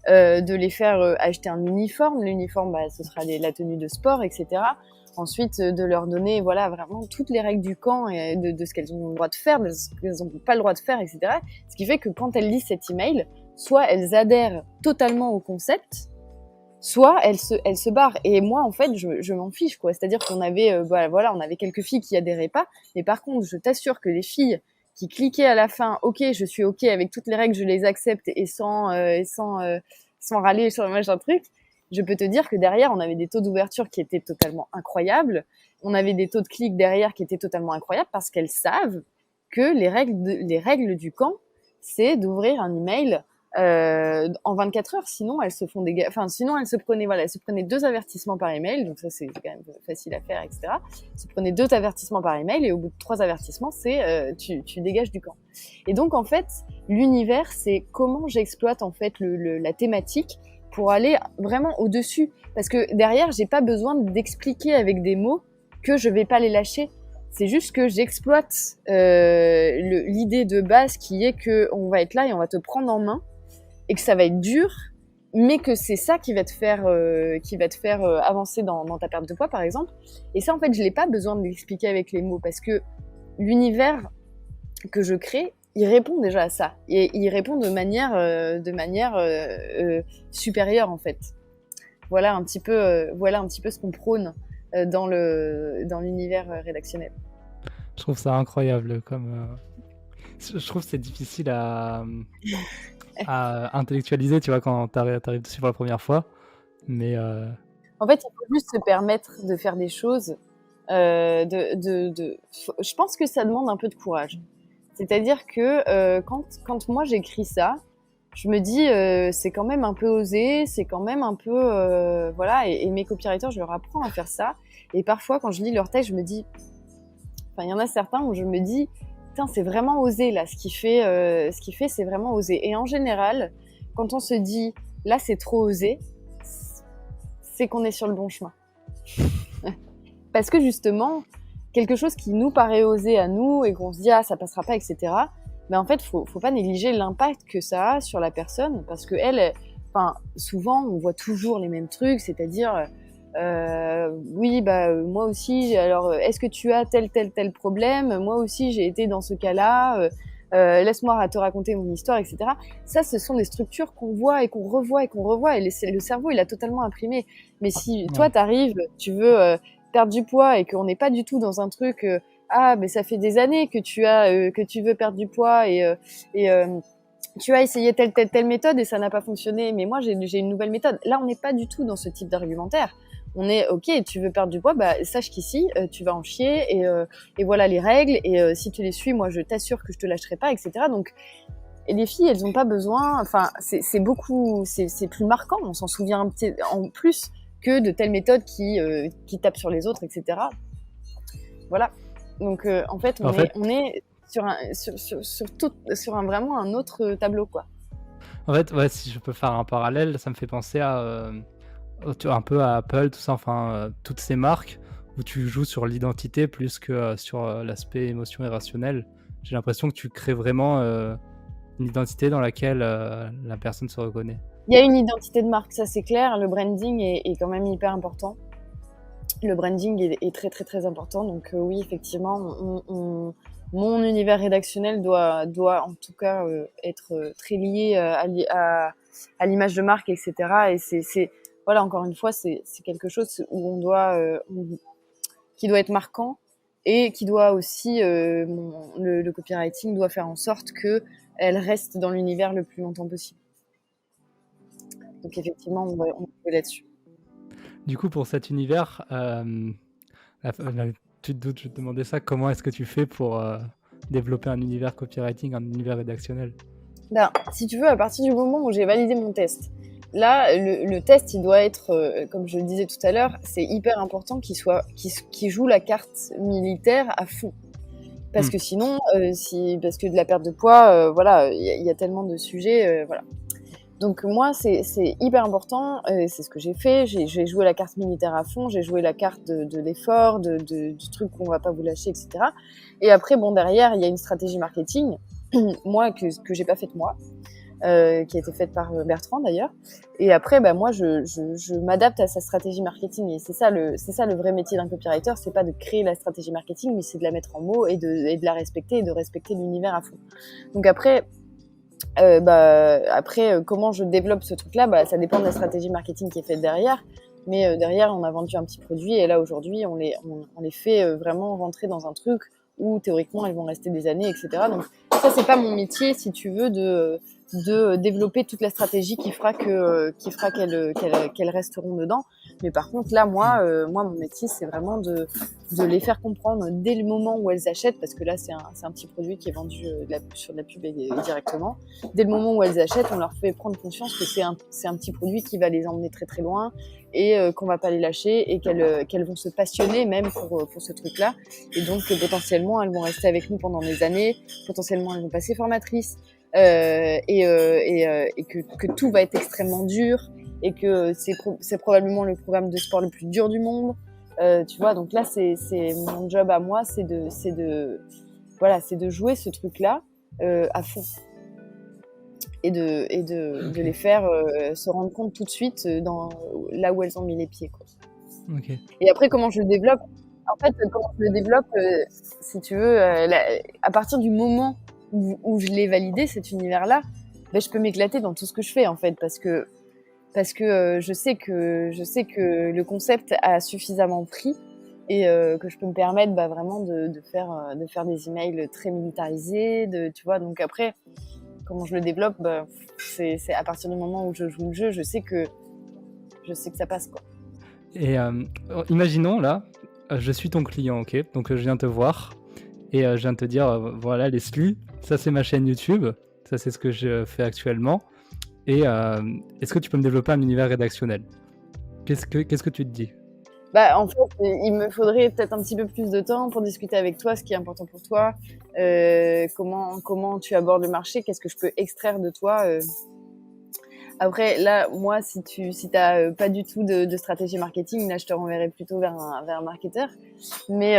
de les faire acheter un uniforme. L'uniforme, ce sera la tenue de sport, etc. Ensuite, de leur donner voilà vraiment toutes les règles du camp et de ce qu'elles ont le droit de faire, de ce qu'elles n'ont pas le droit de faire, etc. Ce qui fait que quand elles lisent cet email, soit elles adhèrent totalement au concept, soit elle se barre. Et moi en fait je m'en fiche quoi, c'est-à-dire qu'on avait on avait quelques filles qui adhéraient pas, mais par contre je t'assure que les filles qui cliquaient à la fin OK, je suis OK avec toutes les règles, je les accepte et sans râler sur le machin truc, je peux te dire que derrière on avait des taux d'ouverture qui étaient totalement incroyables, on avait des taux de clics derrière qui étaient totalement incroyables parce qu'elles savent que les règles du camp, c'est d'ouvrir un email en 24 heures, sinon elles se prenaient 2 avertissements par email, donc ça c'est quand même facile à faire, etc. Elles se prenaient 2 avertissements par email et au bout de 3 avertissements, c'est tu dégages du camp. Et donc en fait, l'univers, c'est comment j'exploite en fait la thématique pour aller vraiment au-dessus, parce que derrière, j'ai pas besoin d'expliquer avec des mots que je vais pas les lâcher. C'est juste que j'exploite l'idée de base qui est que on va être là et on va te prendre en main et que ça va être dur, mais que c'est ça qui va te faire avancer dans ta perte de poids, par exemple. Et ça, en fait, je n'ai pas besoin de l'expliquer avec les mots parce que l'univers que je crée, il répond déjà à ça. Et il répond de manière supérieure, en fait. Voilà un petit peu ce qu'on prône dans l'univers rédactionnel. Je trouve ça incroyable je trouve que c'est difficile à intellectualiser, tu vois, quand t'arrives dessus pour la première fois. Mais en fait, il faut juste se permettre de faire des choses. Je pense que ça demande un peu de courage. C'est-à-dire que quand moi j'écris ça, je me dis c'est quand même un peu osé, c'est quand même un peu voilà. Et mes copywriters, je leur apprends à faire ça. Et parfois, quand je lis leur texte, je me dis, il y en a certains où je me dis, c'est vraiment osé là, ce qu'il fait, c'est vraiment osé. Et en général, quand on se dit là c'est trop osé, c'est qu'on est sur le bon chemin. Parce que justement, quelque chose qui nous paraît osé à nous et qu'on se dit ça passera pas, etc. Mais en fait, faut pas négliger l'impact que ça a sur la personne, parce que souvent on voit toujours les mêmes trucs, c'est-à-dire oui, moi aussi, alors est-ce que tu as tel problème? Moi aussi j'ai été dans ce cas-là, laisse-moi te raconter mon histoire, etc. Ça, ce sont des structures qu'on voit et qu'on revoit et le cerveau il a totalement imprimé. Mais si toi t'arrives, tu veux perdre du poids et qu'on n'est pas du tout dans un truc ah, mais ça fait des années que tu veux perdre du poids et tu as essayé telle méthode et ça n'a pas fonctionné, mais moi j'ai une nouvelle méthode. Là, on n'est pas du tout dans ce type d'argumentaire. On est ok, tu veux perdre du poids, bah sache qu'ici tu vas en chier et voilà les règles et si tu les suis, moi je t'assure que je te lâcherai pas, etc. Donc et les filles, elles ont pas besoin. Enfin, c'est beaucoup, c'est plus marquant. On s'en souvient un petit, en plus que de telles méthodes qui tapent sur les autres, etc. Voilà. Donc en fait, on est sur vraiment un autre tableau, quoi. En fait, ouais, si je peux faire un parallèle, ça me fait penser à un peu à Apple, tout ça, enfin, toutes ces marques où tu joues sur l'identité plus que sur l'aspect émotion et rationnel. J'ai l'impression que tu crées vraiment une identité dans laquelle la personne se reconnaît. Il y a une identité de marque, ça c'est clair. Le branding est quand même hyper important. Le branding est très très très important. Donc oui, effectivement, mon univers rédactionnel doit en tout cas être très lié à l'image de marque, etc. Et c'est voilà, encore une fois, c'est quelque chose où qui doit être marquant et qui doit aussi le copywriting doit faire en sorte que elle reste dans l'univers le plus longtemps possible. Donc effectivement, on va jouer là-dessus. Du coup, pour cet univers, tu te doutes, je te demandais ça, comment est-ce que tu fais pour développer un univers copywriting, un univers rédactionnel? Ben, si tu veux, à partir du moment où j'ai validé mon test, là, le test, il doit être, comme je le disais tout à l'heure, c'est hyper important qu'il joue la carte militaire à fond. Parce que sinon, parce que de la perte de poids, voilà, il y a tellement de sujets, voilà. Donc moi, c'est hyper important, c'est ce que j'ai fait. J'ai joué la carte militaire à fond, j'ai joué la carte de l'effort, du truc qu'on va pas vous lâcher, etc. Et après, bon, derrière, il y a une stratégie marketing, moi, que j'ai pas faite moi, qui a été faite par Bertrand d'ailleurs. Et après, bah, moi, je m'adapte à sa stratégie marketing. Et c'est ça le vrai métier d'un copywriter, c'est pas de créer la stratégie marketing, mais c'est de la mettre en mots et de la respecter et de respecter l'univers à fond. Donc après, comment je développe ce truc-là, bah, ça dépend de la stratégie marketing qui est faite derrière. Mais derrière, on a vendu un petit produit et là aujourd'hui, on les fait vraiment rentrer dans un truc où théoriquement elles vont rester des années, etc. Donc ça, c'est pas mon métier, si tu veux, de développer toute la stratégie qui fera qu'elles resteront dedans. Mais par contre, là, moi, mon métier, c'est vraiment de les faire comprendre dès le moment où elles achètent, parce que là, c'est un petit produit qui est vendu sur de la pub et directement. Dès le moment où elles achètent, on leur fait prendre conscience que c'est un petit produit qui va les emmener très très loin et qu'on va pas les lâcher et qu'elles vont se passionner même pour ce truc-là. Et donc, potentiellement, elles vont rester avec nous pendant des années. Potentiellement, elles vont passer formatrices. Et que tout va être extrêmement dur et que c'est probablement le programme de sport le plus dur du monde, tu vois. Donc là, c'est mon job à moi, c'est de jouer ce truc-là à fond et de les faire se rendre compte tout de suite là où elles ont mis les pieds, quoi. Okay. Et après, comment je le développe? En fait, comment je le développe, si tu veux, à partir du moment où je l'ai validé, cet univers-là, ben, je peux m'éclater dans tout ce que je fais, en fait, parce que je sais que le concept a suffisamment pris et que je peux me permettre vraiment de faire des emails très militarisés, tu vois. Donc après, comment je le développe, c'est à partir du moment où je joue le jeu, je sais que ça passe, quoi. Et imaginons là, je suis ton client, ok, donc je viens te voir et je viens te dire voilà Leslie, ça c'est ma chaîne YouTube, ça c'est ce que je fais actuellement, et est-ce que tu peux me développer un univers rédactionnel? Qu'est-ce que tu te dis? En fait, il me faudrait peut-être un petit peu plus de temps pour discuter avec toi ce qui est important pour toi, comment tu abordes le marché, qu'est-ce que je peux extraire de toi. Après, là, moi, si t'as pas du tout de stratégie marketing, là, je te renverrai plutôt vers un marketeur. Mais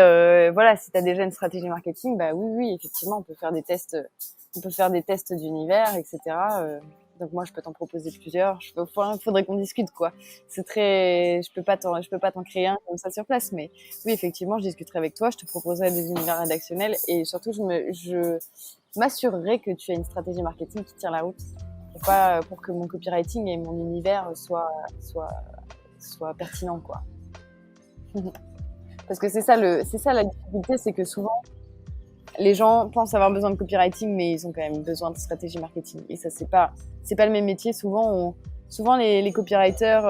voilà, si t'as déjà une stratégie marketing, oui, effectivement, on peut faire des tests d'univers, etc. Donc moi, je peux t'en proposer plusieurs. Faudrait qu'on discute, quoi. Je peux pas t'en créer un comme ça sur place, mais oui, effectivement, je discuterai avec toi. Je te proposerai des univers rédactionnels et surtout, je m'assurerai que tu as une stratégie marketing qui tire la route. Pour que mon copywriting et mon univers soient pertinents, quoi. Parce que c'est ça la difficulté, c'est que souvent, les gens pensent avoir besoin de copywriting, mais ils ont quand même besoin de stratégie marketing. Et ça, c'est pas le même métier. Souvent les copywriters,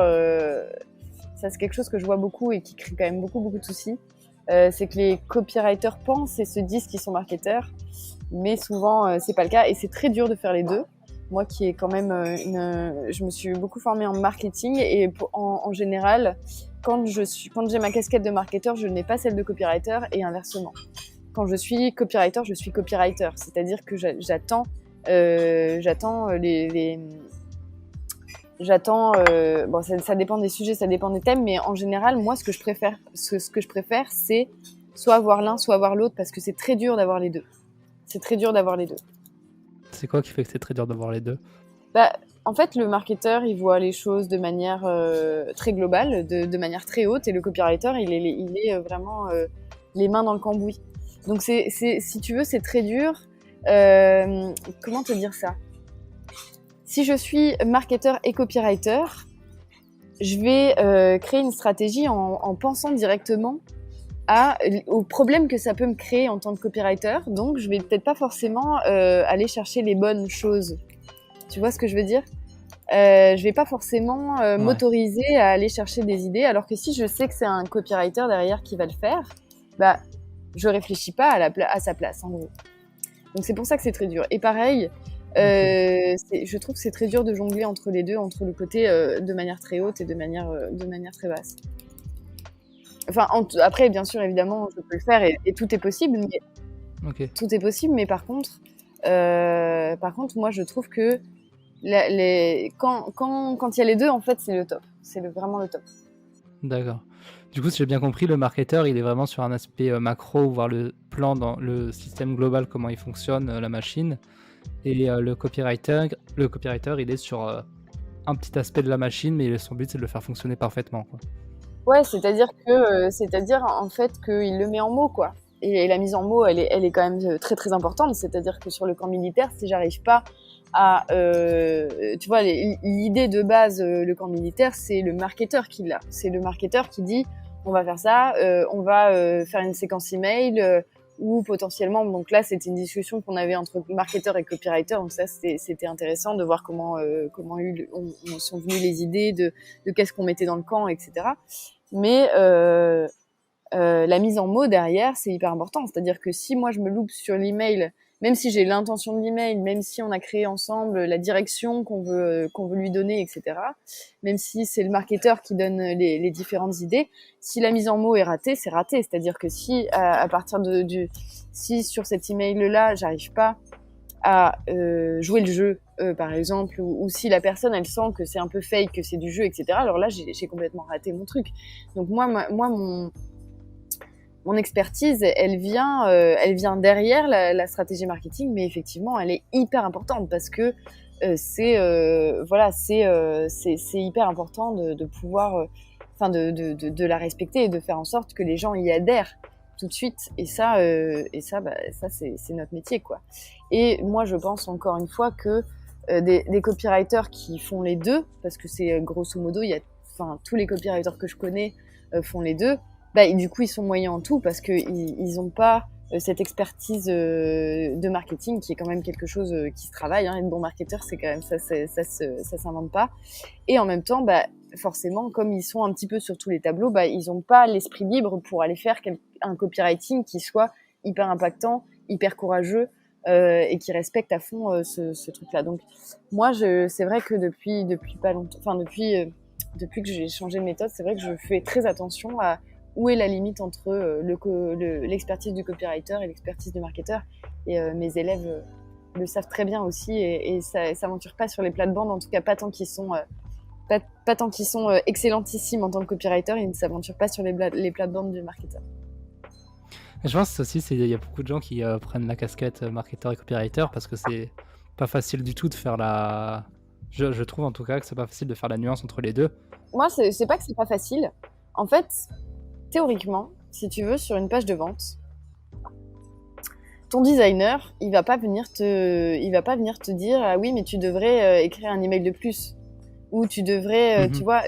ça c'est quelque chose que je vois beaucoup et qui crée quand même beaucoup de soucis. C'est que les copywriters pensent et se disent qu'ils sont marketeurs, mais souvent c'est pas le cas et c'est très dur de faire les deux. Moi qui est quand même je me suis beaucoup formée en marketing et en général, quand j'ai ma casquette de marketeur, je n'ai pas celle de copywriter et inversement. Quand je suis copywriter, je suis copywriter, c'est-à-dire que j'attends bon, ça dépend des sujets, ça dépend des thèmes, mais en général, moi, ce que je préfère, c'est soit avoir l'un, soit avoir l'autre, parce que c'est très dur d'avoir les deux. C'est très dur d'avoir les deux. C'est quoi qui fait que c'est très dur d'avoir les deux ? En fait, le marketeur, il voit les choses de manière très globale, de manière très haute, et le copywriter, il est vraiment les mains dans le cambouis. Donc, si tu veux, c'est très dur. Comment te dire ça ? Si je suis marketeur et copywriter, je vais créer une stratégie en pensant directement au problème que ça peut me créer en tant que copywriter. Donc, je vais peut-être pas forcément aller chercher les bonnes choses. Tu vois ce que je veux dire ? Je vais pas forcément m'autoriser à aller chercher des idées, alors que si je sais que c'est un copywriter derrière qui va le faire, je réfléchis pas à sa place, en gros. Donc, c'est pour ça que c'est très dur. Et pareil, je trouve que c'est très dur de jongler entre les deux, entre le côté de manière très haute et de manière très basse. Enfin, après, bien sûr, évidemment, je peux le faire et tout est possible, mais tout est possible. Mais par contre, moi, je trouve que quand il y a les deux, en fait, c'est le top. C'est vraiment le top. D'accord. Du coup, si j'ai bien compris, le marketeur, il est vraiment sur un aspect macro, voir le plan dans le système global, comment il fonctionne, la machine. Et le copywriter, il est sur un petit aspect de la machine, mais son but, c'est de le faire fonctionner parfaitement, quoi. Ouais, c'est-à-dire en fait qu'il le met en mots, quoi. Et la mise en mots, elle est quand même très très importante. C'est-à-dire que sur le camp militaire, si j'arrive pas à, tu vois, l'idée de base, le camp militaire, c'est le marketeur qui l'a. C'est le marketeur qui dit, on va faire ça, on va faire une séquence email. Ou potentiellement, donc là c'était une discussion qu'on avait entre marketeur et copywriter, donc ça c'était intéressant de voir comment sont venues les idées de qu'est-ce qu'on mettait dans le camp, etc. Mais la mise en mots derrière, c'est hyper important, c'est-à-dire que si moi je me loupe sur l'email, même si j'ai l'intention de l'email, même si on a créé ensemble la direction qu'on veut lui donner, etc. Même si c'est le marketeur qui donne les différentes idées, si la mise en mots est ratée, c'est raté. C'est-à-dire que si à partir si sur cet email-là, j'arrive pas à jouer le jeu, par exemple, ou si la personne elle sent que c'est un peu fake, que c'est du jeu, etc. Alors là, j'ai complètement raté mon truc. Donc moi mon expertise, elle vient derrière la stratégie marketing, mais effectivement, elle est hyper importante parce que c'est hyper important de pouvoir, de la respecter et de faire en sorte que les gens y adhèrent tout de suite. Et ça, c'est notre métier, quoi. Et moi, je pense encore une fois que des copywriters qui font les deux, parce que c'est grosso modo, tous les copywriters que je connais font les deux. Du coup, ils sont moyens en tout parce qu'ils n'ont pas cette expertise de marketing qui est quand même quelque chose qui se travaille. Être bon marketeur, c'est quand même ça s'invente pas. Et en même temps, forcément, comme ils sont un petit peu sur tous les tableaux, ils n'ont pas l'esprit libre pour aller faire un copywriting qui soit hyper impactant, hyper courageux et qui respecte à fond ce truc-là. Donc, moi, c'est vrai que depuis pas longtemps, depuis que j'ai changé de méthode, c'est vrai que je fais très attention à où est la limite entre l'expertise du copywriter et l'expertise du marketeur. Et mes élèves le savent très bien aussi et ça s'aventure pas sur les plates-bandes, en tout cas pas tant qu'ils sont excellentissimes en tant que copywriter, ils ne s'aventurent pas sur les plates-bandes du marketeur. Je pense aussi il y a beaucoup de gens qui prennent la casquette marketeur et copywriter parce que c'est pas facile du tout de faire je trouve en tout cas que c'est pas facile de faire la nuance entre les deux. Moi, c'est pas que c'est pas facile. En fait, théoriquement, si tu veux, sur une page de vente, ton designer, il va pas venir te dire ah oui, mais tu devrais écrire un email de plus, ou tu devrais, tu vois.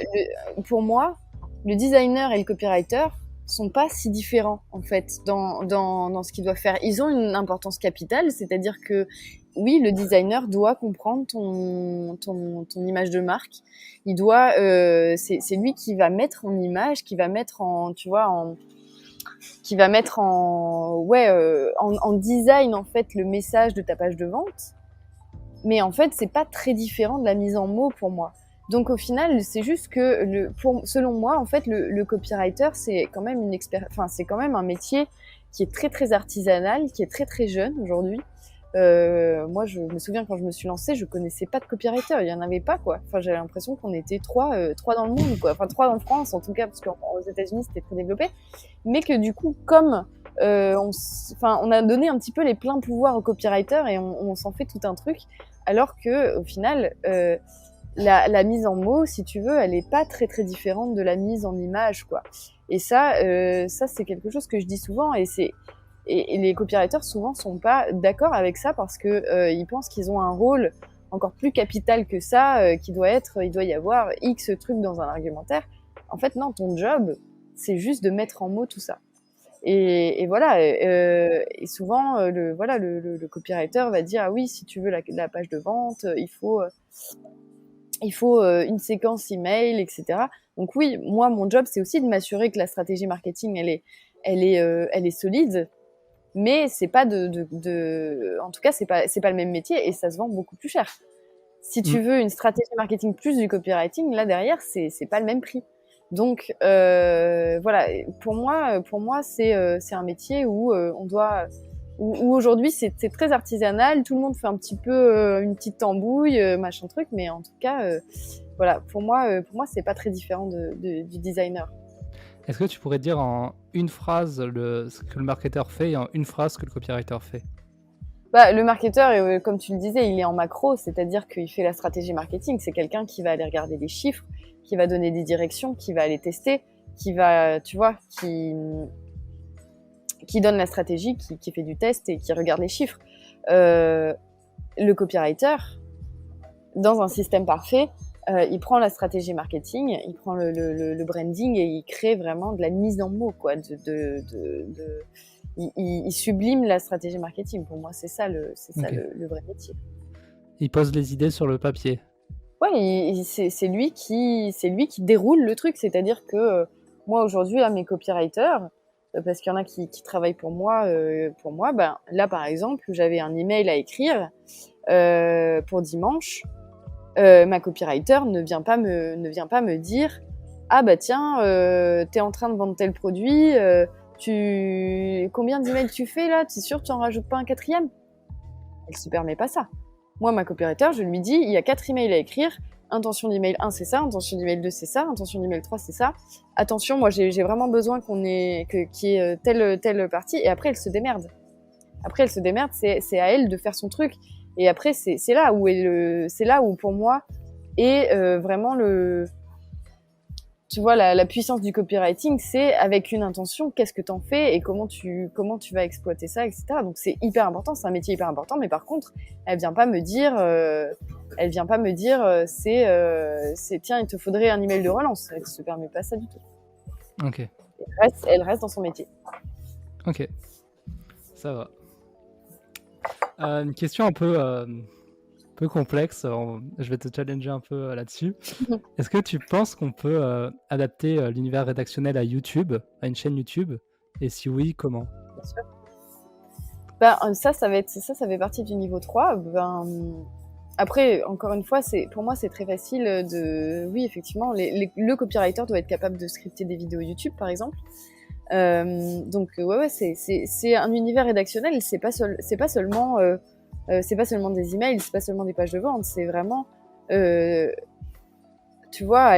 Pour moi, le designer et le copywriter, sont pas si différents en fait dans ce qu'ils doivent faire. Ils ont une importance capitale, c'est-à-dire que oui, le designer doit comprendre ton image de marque. Il doit, c'est lui qui va mettre en image, qui va mettre en, tu vois, qui va mettre en design en fait le message de ta page de vente. Mais en fait, c'est pas très différent de la mise en mots pour moi. Donc au final, c'est juste que selon moi, en fait, le copywriter, c'est quand même c'est quand même un métier qui est très très artisanal, qui est très très jeune aujourd'hui. Moi, je me souviens quand je me suis lancée, je connaissais pas de copywriter, il y en avait pas quoi. Enfin, j'avais l'impression qu'on était trois dans le monde quoi. Enfin, trois en France en tout cas, parce qu'aux États-Unis c'était très développé. Mais que du coup, comme on a donné un petit peu les pleins pouvoirs aux copywriters et on s'en fait tout un truc, alors que au final, la mise en mots, si tu veux, elle est pas très très différente de la mise en image quoi. Et ça c'est quelque chose que je dis souvent et les copywriters souvent sont pas d'accord avec ça parce que ils pensent qu'ils ont un rôle encore plus capital que ça, il doit y avoir X trucs dans un argumentaire. En fait, non, ton job, c'est juste de mettre en mots tout ça. Et voilà. Et souvent, le copywriter va dire ah oui, si tu veux la page de vente, il faut une séquence email, etc. Donc oui, moi, mon job, c'est aussi de m'assurer que la stratégie marketing, elle est solide. Mais c'est pas en tout cas, c'est pas le même métier et ça se vend beaucoup plus cher. Si tu veux une stratégie marketing plus du copywriting, là derrière, c'est pas le même prix. Donc voilà, pour moi, c'est un métier où on doit, où aujourd'hui c'est très artisanal, tout le monde fait un petit peu une petite tambouille, machin truc, mais en tout cas, voilà, pour moi, c'est pas très différent du designer. Est-ce que tu pourrais dire en une phrase ce que le marketeur fait et en une phrase ce que le copywriter fait? Bah, le marketeur, comme tu le disais, il est en macro, c'est-à-dire qu'il fait la stratégie marketing. C'est quelqu'un qui va aller regarder les chiffres, qui va donner des directions, qui va aller tester, qui va, tu vois, qui donne la stratégie, qui fait du test et qui regarde les chiffres. Le copywriter, dans un système parfait, il prend la stratégie marketing, il prend le branding et il crée vraiment de la mise en mots, quoi. Il sublime la stratégie marketing. Pour moi, c'est ça le vrai métier. Il pose les idées sur le papier. Ouais, c'est lui qui déroule le truc. C'est-à-dire que moi aujourd'hui, là, mes copywriters, parce qu'il y en a qui travaillent pour moi, ben là par exemple, j'avais un email à écrire pour dimanche. Ma copywriter ne vient pas me dire ah bah tiens, t'es en train de vendre tel produit, combien d'emails tu fais là, t'es sûr que tu en rajoutes pas un quatrième? Elle se permet pas ça. Moi, ma copywriter, je lui dis il y a 4 emails à écrire, intention d'email 1 c'est ça, intention d'email 2 c'est ça, intention d'email 3 c'est ça. Attention, moi j'ai vraiment besoin qu'il y ait telle partie, et après elle se démerde. C'est à elle de faire son truc. Et après, c'est là où pour moi est vraiment tu vois, la puissance du copywriting, c'est avec une intention, qu'est-ce que t'en fais et comment tu vas exploiter ça, etc. Donc c'est hyper important, c'est un métier hyper important, mais par contre, elle vient pas me dire, c'est tiens, il te faudrait un email de relance. Elle se permet pas ça du tout. Ok. Elle reste dans son métier. Ok. Ça va. Une question un peu complexe, je vais te challenger un peu là-dessus. Est-ce que tu penses qu'on peut adapter l'univers rédactionnel à YouTube, à une chaîne YouTube? Et si oui, comment? Bien sûr. Ben, ça fait partie du niveau 3. Ben, après, encore une fois, pour moi, c'est très facile oui, effectivement, le copywriter doit être capable de scripter des vidéos YouTube, par exemple. Donc, ouais, c'est un univers rédactionnel, c'est pas seulement des emails, c'est pas seulement des pages de vente, c'est vraiment, tu vois,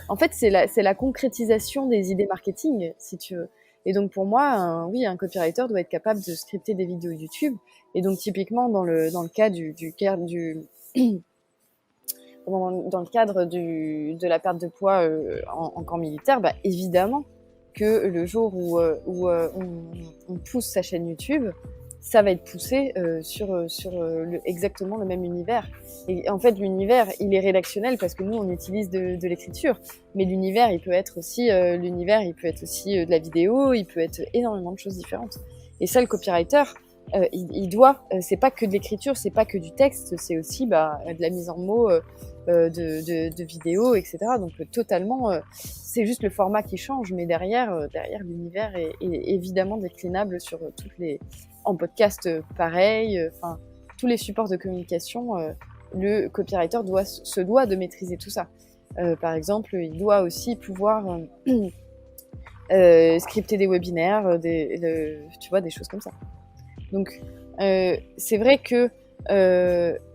en fait, c'est la concrétisation des idées marketing, si tu veux. Et donc, pour moi, un copywriter doit être capable de scripter des vidéos YouTube. Et donc, typiquement, dans le cas dans le cadre de la perte de poids en camp militaire, bah, évidemment que le jour où on pousse sa chaîne YouTube, ça va être poussé sur exactement le même univers. Et en fait, l'univers, il est rédactionnel parce que nous, on utilise de l'écriture. Mais l'univers, il peut être aussi de la vidéo, il peut être énormément de choses différentes. Et ça, le copywriter, il doit, c'est pas que de l'écriture, c'est pas que du texte, c'est aussi de la mise en mots, de vidéos, etc. Donc totalement, c'est juste le format qui change, mais derrière l'univers est évidemment déclinable sur en podcast, pareil. Enfin, tous les supports de communication, le copywriter se doit de maîtriser tout ça. Par exemple, il doit aussi pouvoir scripter des webinaires, tu vois, des choses comme ça. Donc, c'est vrai que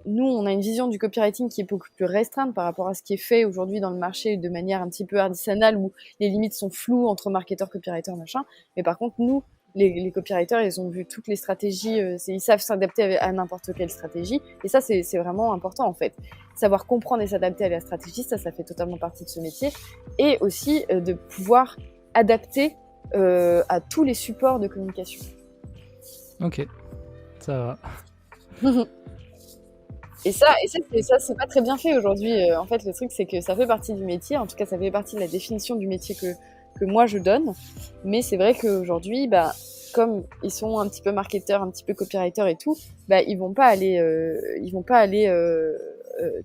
nous, on a une vision du copywriting qui est beaucoup plus restreinte par rapport à ce qui est fait aujourd'hui dans le marché de manière un petit peu artisanale où les limites sont floues entre marketeurs, copywriters, machin. Mais par contre, nous, les copywriters, ils ont vu toutes les stratégies, ils savent s'adapter à n'importe quelle stratégie. Et ça, c'est vraiment important, en fait. Savoir comprendre et s'adapter à la stratégie, ça fait totalement partie de ce métier. Et aussi de pouvoir adapter à tous les supports de communication. Ok, ça va. Et ça, c'est pas très bien fait aujourd'hui. En fait, le truc, c'est que ça fait partie du métier. En tout cas, ça fait partie de la définition du métier que moi je donne. Mais c'est vrai qu'aujourd'hui, comme ils sont un petit peu marketeurs, un petit peu copywriters et tout, ils vont pas aller,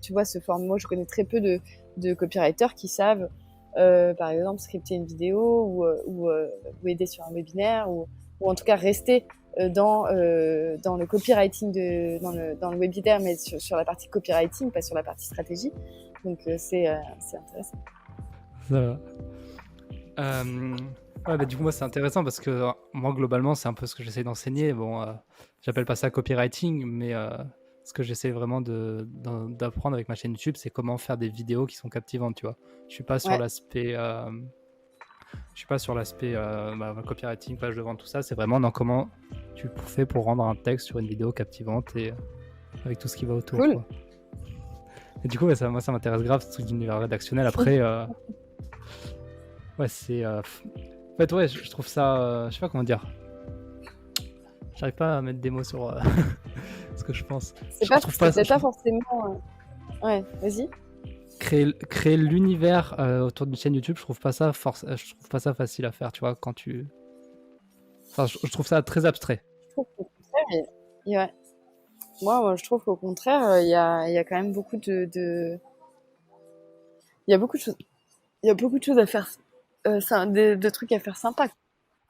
tu vois, se former. Moi, je connais très peu de copywriters qui savent, par exemple, scripter une vidéo ou aider sur un webinaire ou en tout cas rester dans le copywriting dans le webinaire, mais sur la partie copywriting, pas sur la partie stratégie. Donc c'est intéressant. Ça va. Ouais, du coup, moi, c'est intéressant parce que moi, globalement, c'est un peu ce que j'essaie d'enseigner. Bon, j'appelle pas ça copywriting, mais ce que j'essaie vraiment d'apprendre avec ma chaîne YouTube, c'est comment faire des vidéos qui sont captivantes, tu vois. Je suis pas sur l'aspect copywriting, page de vente, tout ça. C'est vraiment dans comment tu fais pour rendre un texte sur une vidéo captivante et avec tout ce qui va autour. Cool. Quoi. Et du coup, moi, ça m'intéresse grave, ce truc d'univers rédactionnel. Après, c'est... En fait, je trouve ça... je sais pas comment dire. J'arrive pas à mettre des mots sur ce que je pense. C'est pas forcément... Ouais, vas-y. Créer l'univers autour d'une chaîne YouTube, je trouve pas ça facile à faire, tu vois, quand tu... Enfin, je trouve ça très abstrait. Je trouve qu'au contraire, ouais. Moi, je trouve qu'au contraire, il y a quand même beaucoup de... Il y a beaucoup de choses à faire... de trucs à faire sympa.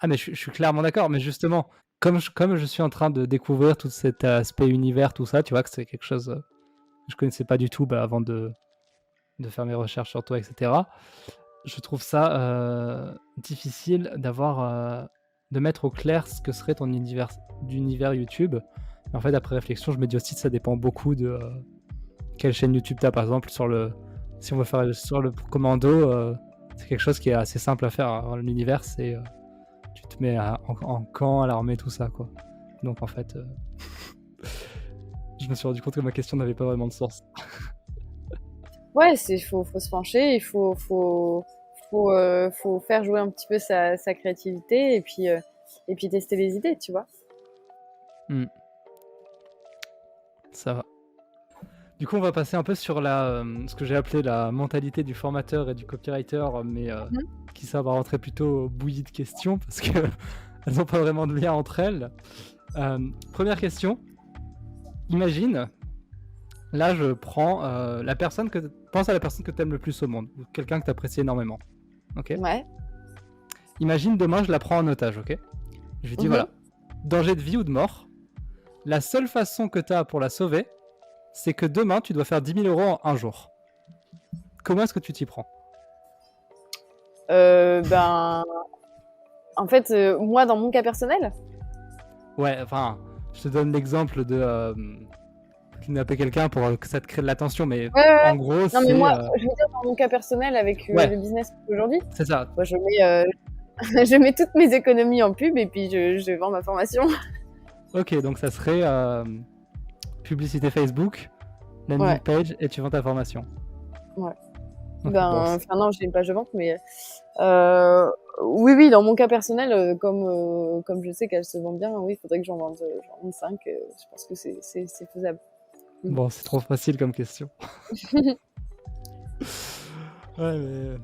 Ah, mais je suis clairement d'accord, mais justement, comme je suis en train de découvrir tout cet aspect univers, tout ça, tu vois, que c'est quelque chose que je connaissais pas du tout avant de faire mes recherches sur toi, etc. Je trouve ça difficile de mettre au clair ce que serait ton univers YouTube. Mais en fait, après réflexion, je me dis aussi que ça dépend beaucoup de quelle chaîne YouTube tu as. Par exemple, si on veut faire sur le commando, c'est quelque chose qui est assez simple à faire. L'univers, c'est tu te mets en camp à l'armée, tout ça, quoi. Donc en fait, je me suis rendu compte que ma question n'avait pas vraiment de sens. Ouais, faut se pencher, il faut faire jouer un petit peu sa créativité et puis tester les idées, tu vois. Ça va. Du coup, on va passer un peu sur ce que j'ai appelé la mentalité du formateur et du copywriter, mais qui ça va rentrer plutôt bouillie de questions parce que elles n'ont pas vraiment de lien entre elles. Première question. Imagine, là je prends pense à la personne que tu aimes le plus au monde, ou quelqu'un que tu apprécies énormément. Ok ? Ouais. Imagine demain je la prends en otage, ok ? Je lui dis voilà, danger de vie ou de mort, la seule façon que tu as pour la sauver, c'est que demain tu dois faire 10 000 euros en un jour. Comment est-ce que tu t'y prends ? En fait, moi dans mon cas personnel. Ouais, enfin, je te donne l'exemple de kidnapper quelqu'un pour que ça te crée de l'attention, mais en gros, non, mais moi, je veux dire dans mon cas personnel avec le business aujourd'hui. C'est ça. Moi, je mets toutes mes économies en pub et puis je vends ma formation. Ok, donc ça serait publicité Facebook, landing page et tu vends ta formation. Ouais. Okay, non, j'ai une page de vente, mais Oui, dans mon cas personnel, comme je sais qu'elle se vend bien, oui, il faudrait que j'en vende 5. Je pense que c'est faisable. Bon, c'est trop facile comme question. Ouais, mais...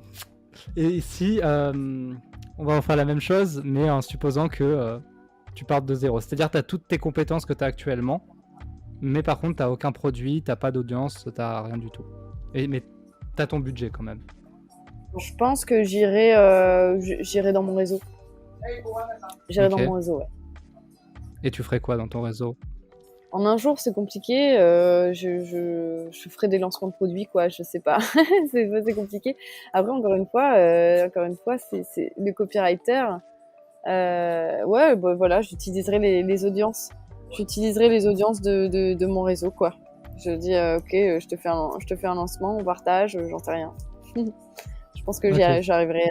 Et si on va en faire la même chose, mais en supposant que tu partes de zéro. C'est-à-dire que tu as toutes tes compétences que tu as actuellement, mais par contre, tu n'as aucun produit, tu n'as pas d'audience, tu n'as rien du tout. Mais tu as ton budget quand même. Je pense que j'irai dans mon réseau. J'irai dans mon réseau, ouais. Et tu ferais quoi dans ton réseau? En un jour, c'est compliqué. Je ferai des lancements de produits, quoi. Je sais pas. c'est compliqué. Après, encore une fois, c'est le copywriter. Ouais, bah, voilà, j'utiliserai les audiences. J'utiliserai les audiences de mon réseau, quoi. Je dis, ok, je te fais un lancement, on partage, j'en sais rien. Je pense que Ok. j'arriverai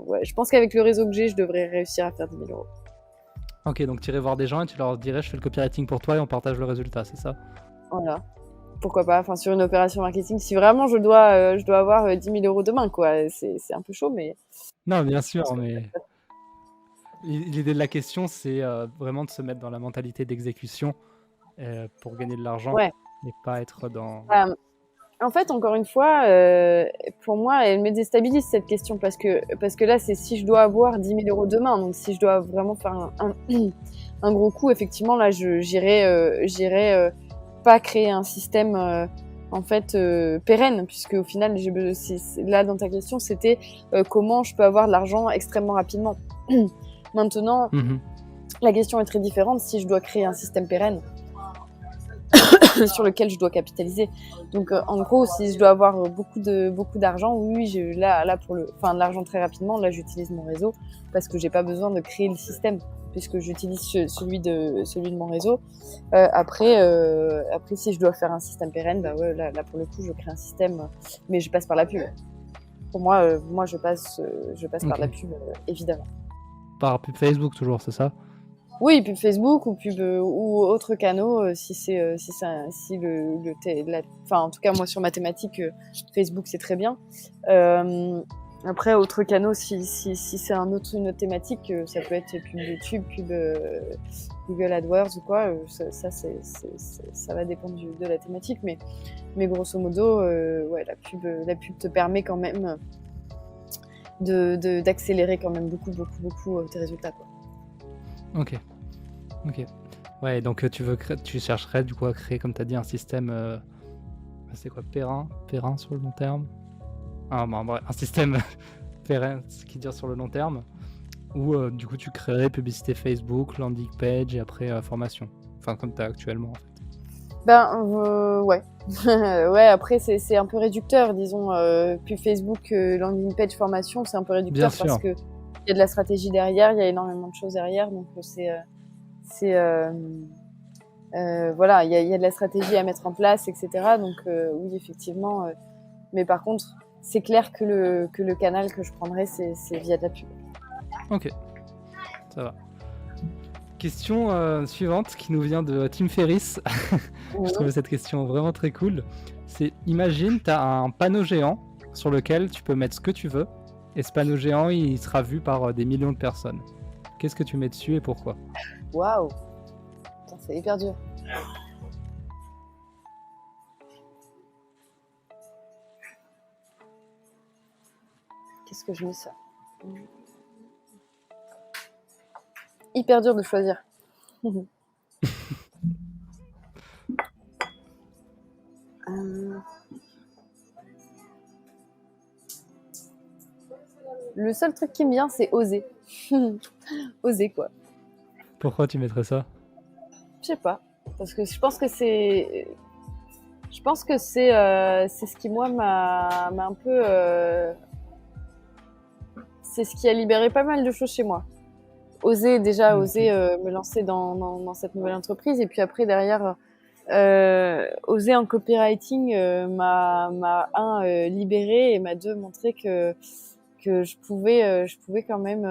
ouais. Je pense qu'avec le réseau que j'ai, je devrais réussir à faire 10 000 euros. Ok, donc tu irais voir des gens et tu leur dirais je fais le copywriting pour toi et on partage le résultat, c'est ça? Voilà. Pourquoi pas, enfin, sur une opération marketing, si vraiment je dois avoir 10 000 euros demain, quoi. C'est un peu chaud, mais. Non, bien sûr, mais l'idée de la question, c'est vraiment de se mettre dans la mentalité d'exécution pour gagner de l'argent Ouais. et pas être dans... En fait, encore une fois, pour moi, elle me déstabilise cette question parce que là, c'est si je dois avoir 10 000 euros demain. Donc, si je dois vraiment faire un gros coup, effectivement, là, j'irai pas créer un système en fait pérenne, puisque au final, là dans ta question, c'était comment je peux avoir de l'argent extrêmement rapidement. Maintenant, la question est très différente si je dois créer un système pérenne sur lequel je dois capitaliser. Donc en gros, si je dois avoir beaucoup d'argent, oui, là pour de l'argent très rapidement, là j'utilise mon réseau parce que j'ai pas besoin de créer le système puisque j'utilise celui de mon réseau. Après si je dois faire un système pérenne, bah ouais, là pour le coup, je crée un système, mais je passe par la pub. Pour moi, je passe par la pub, évidemment. Par pub Facebook toujours, c'est ça? Oui, pub Facebook ou pub ou autres canaux en tout cas moi sur ma thématique Facebook c'est très bien. Après autres canaux si c'est une autre thématique ça peut être pub YouTube, pub Google AdWords ou quoi, ça va dépendre de la thématique mais grosso modo ouais la pub te permet quand même d'accélérer quand même beaucoup tes résultats, quoi. Ok. Ouais, donc tu chercherais du coup à créer, comme tu as dit, un système. C'est quoi, périn sur le long terme? Bref, un système pérenne qui dure sur le long terme. Ou du coup tu créerais publicité Facebook, landing page et après formation. Enfin, comme tu as actuellement en fait. Ouais. Ouais, après c'est un peu réducteur, disons. Puis Facebook, landing page, formation, c'est un peu réducteur parce que il y a de la stratégie derrière, il y a énormément de choses derrière, donc voilà, il y a de la stratégie à mettre en place, etc. Donc oui, effectivement. Mais par contre, c'est clair que le canal que je prendrais, c'est via de la pub. Ok, ça va. Question suivante qui nous vient de Tim Ferriss. Je trouvais cette question vraiment très cool. C'est, imagine, tu as un panneau géant sur lequel tu peux mettre ce que tu veux et ce panneau géant, il sera vu par des millions de personnes. Qu'est-ce que tu mets dessus et pourquoi? Waouh, c'est hyper dur. Qu'est-ce que je mets ça? Hyper dur de choisir. Le seul truc qui me vient, c'est oser. Oser, quoi. Pourquoi tu mettrais ça? Je sais pas. Parce que je pense que c'est ce qui, moi, m'a un peu... C'est ce qui a libéré pas mal de choses chez moi. Oser me lancer dans cette nouvelle entreprise. Et puis après, derrière, oser en copywriting m'a libéré et m'a montré que je pouvais quand même...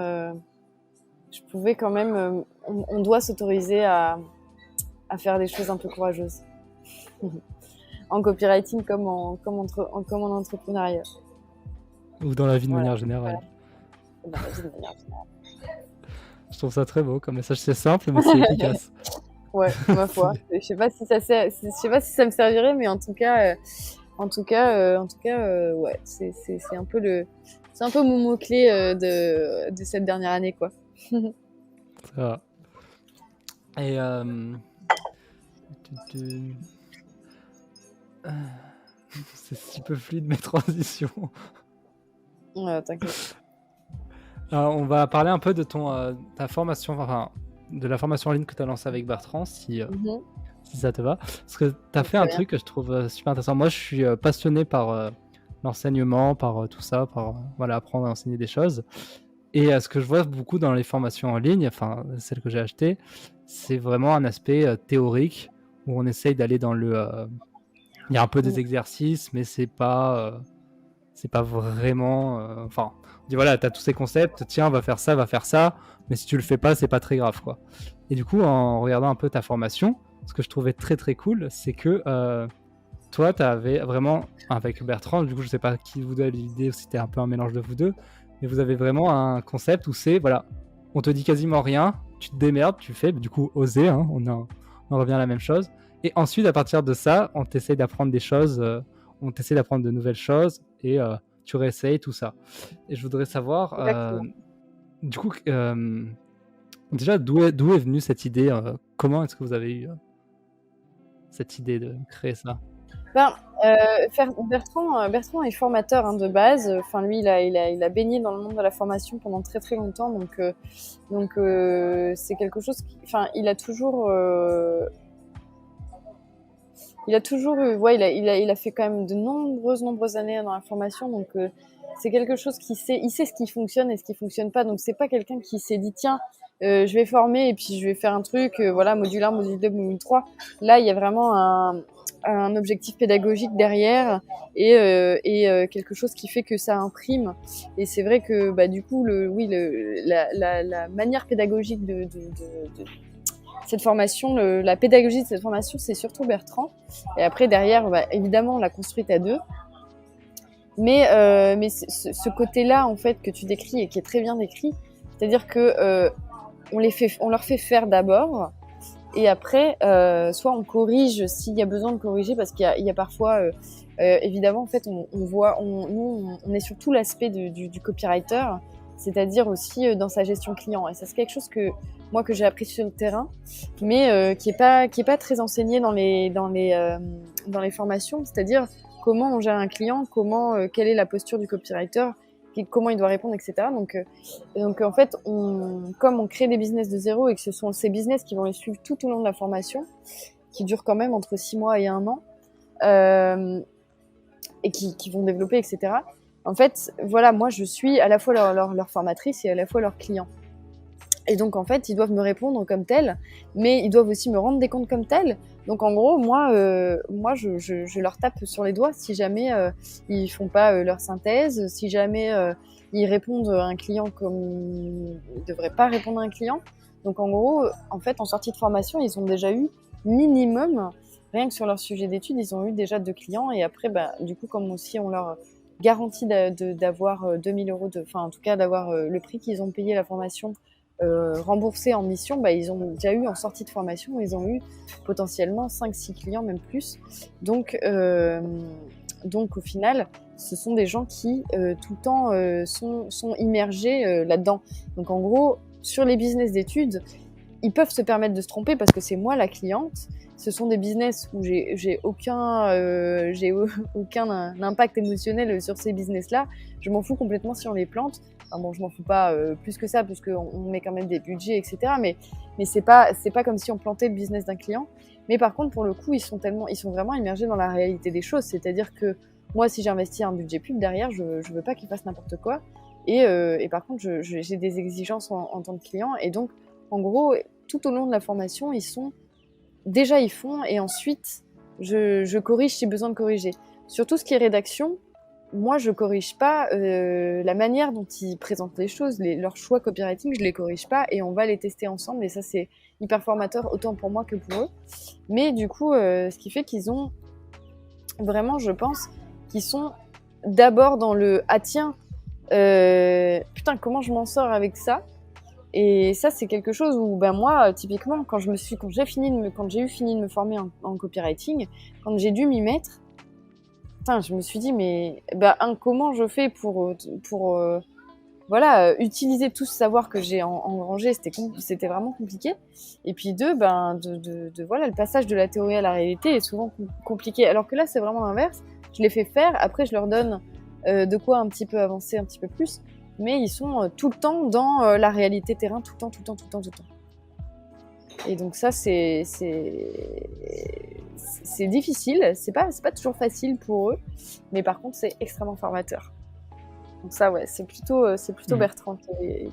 on doit s'autoriser à faire des choses un peu courageuses. En copywriting comme en entrepreneuriat. Ou dans la vie de Voilà, manière générale. dans la vie de manière générale. Je trouve ça très beau comme message. C'est simple, mais c'est efficace. Ouais, ma foi. Je sais pas si ça je sais pas si ça me servirait, mais ouais, c'est un peu c'est un peu mon mot-clé de cette dernière année, quoi. Ça va. Et c'est si peu fluide mes transitions. T'inquiète. Alors, on va parler un peu de ta formation, enfin, de la formation en ligne que tu as lancée avec Bertrand, si ça te va. Parce que tu as fait un truc que je trouve super intéressant. Moi, je suis passionné par l'enseignement, par tout ça, par voilà, apprendre à enseigner des choses. Et ce que je vois beaucoup dans les formations en ligne, enfin, celles que j'ai achetées, c'est vraiment un aspect théorique où on essaye d'aller dans le. Il y a un peu des exercices, mais c'est pas vraiment. Enfin, on dit voilà, tu as tous ces concepts, tiens, va faire ça, mais si tu le fais pas, c'est pas très grave, quoi. Et du coup, en regardant un peu ta formation, ce que je trouvais très très cool, c'est que toi, tu avais vraiment, avec Bertrand, du coup, je sais pas qui vous donne l'idée, ou si c'était un peu un mélange de vous deux, mais vous avez vraiment un concept où c'est, voilà, on te dit quasiment rien, tu te démerdes, tu fais, du coup, oser, hein, on revient à la même chose. Et ensuite, à partir de ça, on t'essaie d'apprendre des choses, on t'essaie d'apprendre de nouvelles choses, et tu réessayes tout ça. Et je voudrais savoir, du coup, déjà, d'où est venue cette idée comment est-ce que vous avez eu cette idée de créer ça? Bertrand est formateur de base. Enfin, lui, il a baigné dans le monde de la formation pendant très très longtemps. Donc c'est quelque chose. Enfin, il a toujours, ouais, il a fait quand même de nombreuses années dans la formation. Donc c'est quelque chose il sait ce qui fonctionne et ce qui fonctionne pas. Donc c'est pas quelqu'un qui s'est dit tiens, je vais former et puis je vais faire un truc, voilà, module 1, module 2, module 3. Là, il y a vraiment un objectif pédagogique derrière et quelque chose qui fait que ça imprime. Et c'est vrai que bah, du coup, la manière pédagogique de cette formation, la pédagogie de cette formation, c'est surtout Bertrand. Et après, derrière, bah, évidemment, on l'a construite à deux. Mais ce côté-là, en fait, que tu décris et qui est très bien décrit, c'est-à-dire que on leur fait faire d'abord, et après, soit on corrige s'il y a besoin de corriger, parce qu'il y a parfois, évidemment, en fait, on est sur tout l'aspect du copywriter, c'est-à-dire aussi dans sa gestion client. Et ça, c'est quelque chose que j'ai appris sur le terrain, mais qui est pas très enseigné dans les formations, c'est-à-dire comment on gère un client, quelle est la posture du copywriter, comment il doit répondre, etc. Donc en fait, comme on crée des business de zéro et que ce sont ces business qui vont les suivre tout au long de la formation, qui durent quand même entre 6 mois et 1 an, et qui vont développer, etc. En fait, voilà, moi je suis à la fois leur formatrice et à la fois leur client. Et donc en fait, ils doivent me répondre comme tel, mais ils doivent aussi me rendre des comptes comme tel. Donc en gros, moi je leur tape sur les doigts si jamais ils font pas leur synthèse, si jamais ils répondent à un client comme ils devraient pas répondre à un client. Donc en gros, en fait, en sortie de formation, ils ont déjà eu minimum, rien que sur leur sujet d'études, ils ont eu déjà 2 clients. Et après, bah, du coup, comme aussi on leur garantit d'avoir 2000 €, enfin en tout cas d'avoir le prix qu'ils ont payé la formation remboursé en mission, bah, ils ont déjà eu en sortie de formation, ils ont eu potentiellement 5-6 clients, même plus. Donc au final, ce sont des gens qui tout le temps sont immergés là-dedans. Donc en gros, sur les business d'études, ils peuvent se permettre de se tromper parce que c'est moi la cliente. Ce sont des business où j'ai aucun impact émotionnel sur ces business-là. Je m'en fous complètement si on les plante. Enfin bon, je m'en fous pas plus que ça parce qu'on met quand même des budgets, etc. Mais c'est pas comme si on plantait le business d'un client. Mais par contre, pour le coup, ils sont vraiment immergés dans la réalité des choses. C'est-à-dire que moi, si j'investis un budget pub derrière, je veux pas qu'ils fassent n'importe quoi. Et par contre, j'ai des exigences en tant que client. Et donc, en gros, tout au long de la formation, ils font et ensuite, je corrige si besoin de corriger. Sur tout ce qui est rédaction, moi, je corrige pas la manière dont ils présentent les choses, leurs choix copywriting, je les corrige pas et on va les tester ensemble. Et ça, c'est hyper formateur, autant pour moi que pour eux. Mais du coup, ce qui fait qu'ils ont vraiment, je pense, qu'ils sont d'abord dans le « Ah tiens, Putain, comment je m'en sors avec ça? Et ça, c'est quelque chose où, ben moi, typiquement, quand j'ai eu fini de me former en copywriting, quand j'ai dû m'y mettre, putain, je me suis dit, mais comment je fais pour utiliser tout ce savoir que j'ai engrangé, c'était vraiment compliqué. Et puis deux, le passage de la théorie à la réalité est souvent compliqué. Alors que là, c'est vraiment l'inverse. Je les fais faire, après je leur donne de quoi un petit peu avancer, un petit peu plus. Mais ils sont tout le temps dans la réalité terrain, tout le temps. Et donc ça, c'est difficile. C'est pas toujours facile pour eux, mais par contre, c'est extrêmement formateur. Donc ça, ouais, c'est plutôt Bertrand qui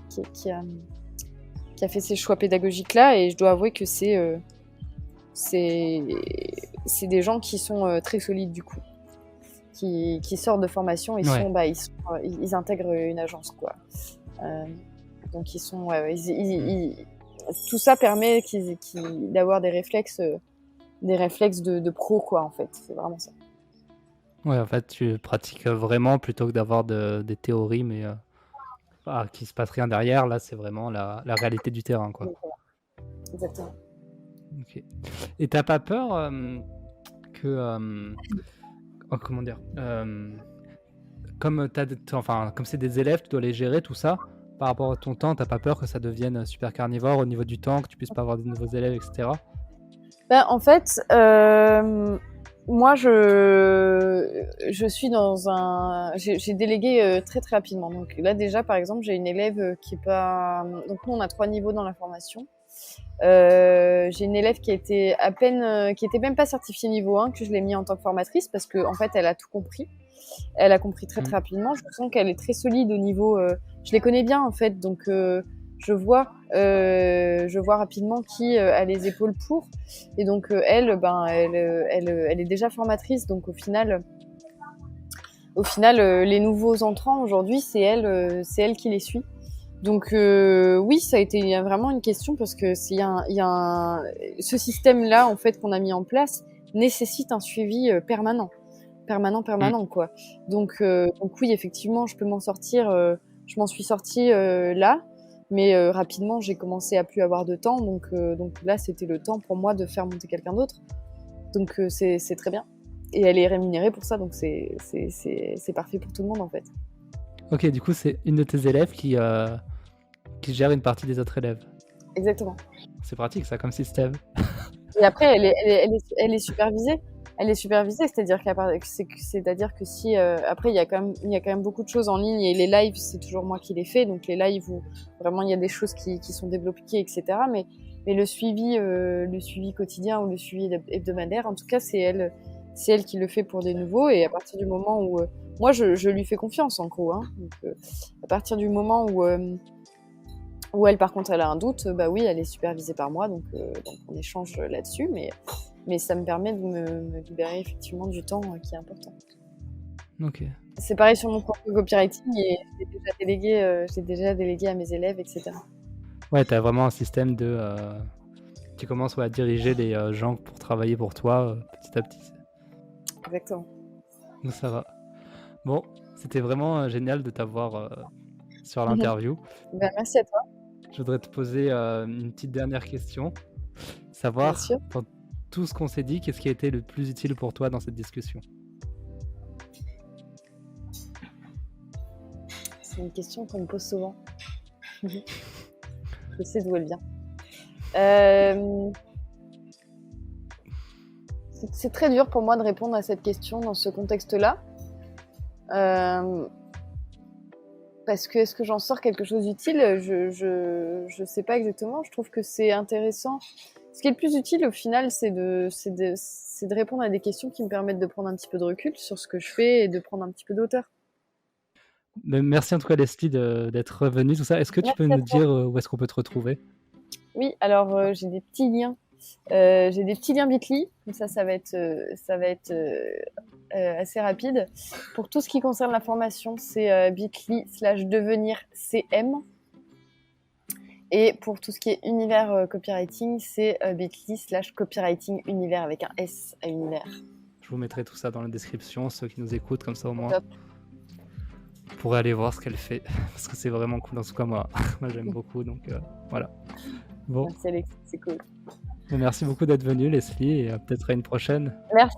a fait ces choix pédagogiques-là, et je dois avouer que c'est des gens qui sont très solides du coup, qui sortent de formation, ils intègrent une agence, quoi. Donc ils sont, tout ça permet d'avoir des réflexes de pro, quoi, en fait. C'est vraiment ça. Ouais, en fait, tu pratiques vraiment plutôt que d'avoir des théories, mais qui se passe rien derrière. Là, c'est vraiment la réalité du terrain, quoi. Exactement. Ok. Et t'as pas peur que... comment dire comme c'est des élèves, tu dois les gérer, tout ça. Par rapport à ton temps, t'as pas peur que ça devienne super carnivore au niveau du temps, que tu puisses pas avoir de nouveaux élèves, etc. En fait, moi, je suis dans j'ai délégué très très rapidement. Donc là déjà, par exemple, j'ai une élève qui est pas. Donc nous, on a 3 niveaux dans la formation. J'ai une élève qui était même pas certifiée niveau 1, que je l'ai mis en tant que formatrice parce que en fait, elle a tout compris. Elle a compris très très rapidement. Je sens qu'elle est très solide au niveau. Je les connais bien en fait, donc je vois rapidement qui a les épaules pour. Et donc elle est déjà formatrice, donc au final, les nouveaux entrants aujourd'hui, c'est elle qui les suit. Donc oui, ça a été vraiment une question parce que ce système-là en fait qu'on a mis en place nécessite un suivi permanent, quoi. Donc oui, effectivement, je peux m'en sortir. Je m'en suis sortie là, mais rapidement, j'ai commencé à plus avoir de temps. Donc là, c'était le temps pour moi de faire monter quelqu'un d'autre. Donc c'est très bien. Et elle est rémunérée pour ça, donc c'est parfait pour tout le monde en fait. Ok, du coup, c'est une de tes élèves qui gère une partie des autres élèves. Exactement. C'est pratique ça comme système. Et après, elle est supervisée. Elle est supervisée, c'est-à-dire que si après il y a quand même beaucoup de choses en ligne, et les lives, c'est toujours moi qui les fais. Donc les lives où vraiment il y a des choses qui sont débloquées, etc. Mais le suivi quotidien ou le suivi hebdomadaire, en tout cas, c'est elle qui le fait pour des nouveaux. Et à partir du moment où moi je lui fais confiance en gros, hein. Donc à partir du moment où elle, par contre, elle a un doute, oui, elle est supervisée par moi, donc on échange là-dessus, mais ça me permet de me libérer effectivement du temps qui est important. Ok. C'est pareil sur mon propre copywriting, et j'ai déjà délégué à mes élèves, etc. Ouais, t'as vraiment un système de... tu commences à diriger des gens pour travailler pour toi petit à petit. Exactement. Donc ça va. Bon, c'était vraiment génial de t'avoir sur l'interview. Merci à toi. Je voudrais te poser une petite dernière question. Savoir, dans tout ce qu'on s'est dit, qu'est-ce qui a été le plus utile pour toi dans cette discussion? C'est une question qu'on me pose souvent. Je sais d'où elle vient. C'est très dur pour moi de répondre à cette question dans ce contexte-là. Parce que est-ce que j'en sors quelque chose d'utile? Je sais pas exactement. Je trouve que c'est intéressant. Ce qui est le plus utile au final, c'est de répondre à des questions qui me permettent de prendre un petit peu de recul sur ce que je fais et de prendre un petit peu d'auteur. Merci en tout cas Leslie d'être revenue, tout ça. Est-ce que tu peux nous dire où est-ce qu'on peut te retrouver? Oui, alors j'ai des petits liens. J'ai des petits liens Bitly, comme ça va être assez rapide. Pour tout ce qui concerne la formation, c'est bit.ly/devenircm. Et pour tout ce qui est univers copywriting, c'est bit.ly/copywriting-univers avec un S à univers. Je vous mettrai tout ça dans la description, ceux qui nous écoutent, comme ça au moins. Top. Vous pourrez aller voir ce qu'elle fait, parce que c'est vraiment cool. En tout cas, moi j'aime beaucoup, donc voilà. Bon, Merci Alexis, c'est cool. merci beaucoup d'être venu, Leslie, et peut-être à une prochaine. Merci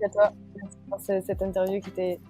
à toi. Merci pour cette interview qui était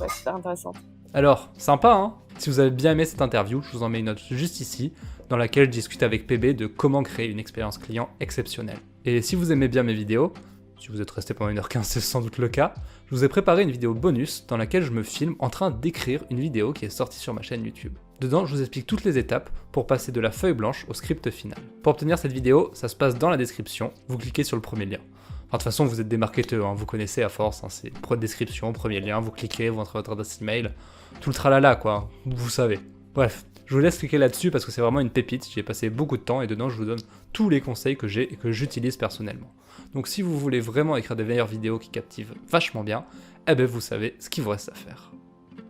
super intéressante. Alors, sympa, hein? Si vous avez bien aimé cette interview, je vous en mets une note juste ici, dans laquelle je discute avec PB de comment créer une expérience client exceptionnelle. Et si vous aimez bien mes vidéos, si vous êtes resté pendant 1h15, c'est sans doute le cas, je vous ai préparé une vidéo bonus dans laquelle je me filme en train d'écrire une vidéo qui est sortie sur ma chaîne YouTube. Dedans, je vous explique toutes les étapes pour passer de la feuille blanche au script final. Pour obtenir cette vidéo, ça se passe dans la description, vous cliquez sur le premier lien. Enfin, de toute façon, vous êtes des marketeurs, hein, vous connaissez à force, hein, c'est description, premier lien, vous cliquez, vous entrez votre adresse email, tout le tralala quoi, vous savez. Bref, je vous laisse cliquer là-dessus parce que c'est vraiment une pépite, j'y ai passé beaucoup de temps et dedans je vous donne tous les conseils que j'ai et que j'utilise personnellement. Donc si vous voulez vraiment écrire des meilleures vidéos qui captivent vachement bien, eh ben vous savez ce qu'il vous reste à faire.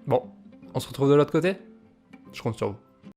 Bon, on se retrouve de l'autre côté ? Je compte sur vous.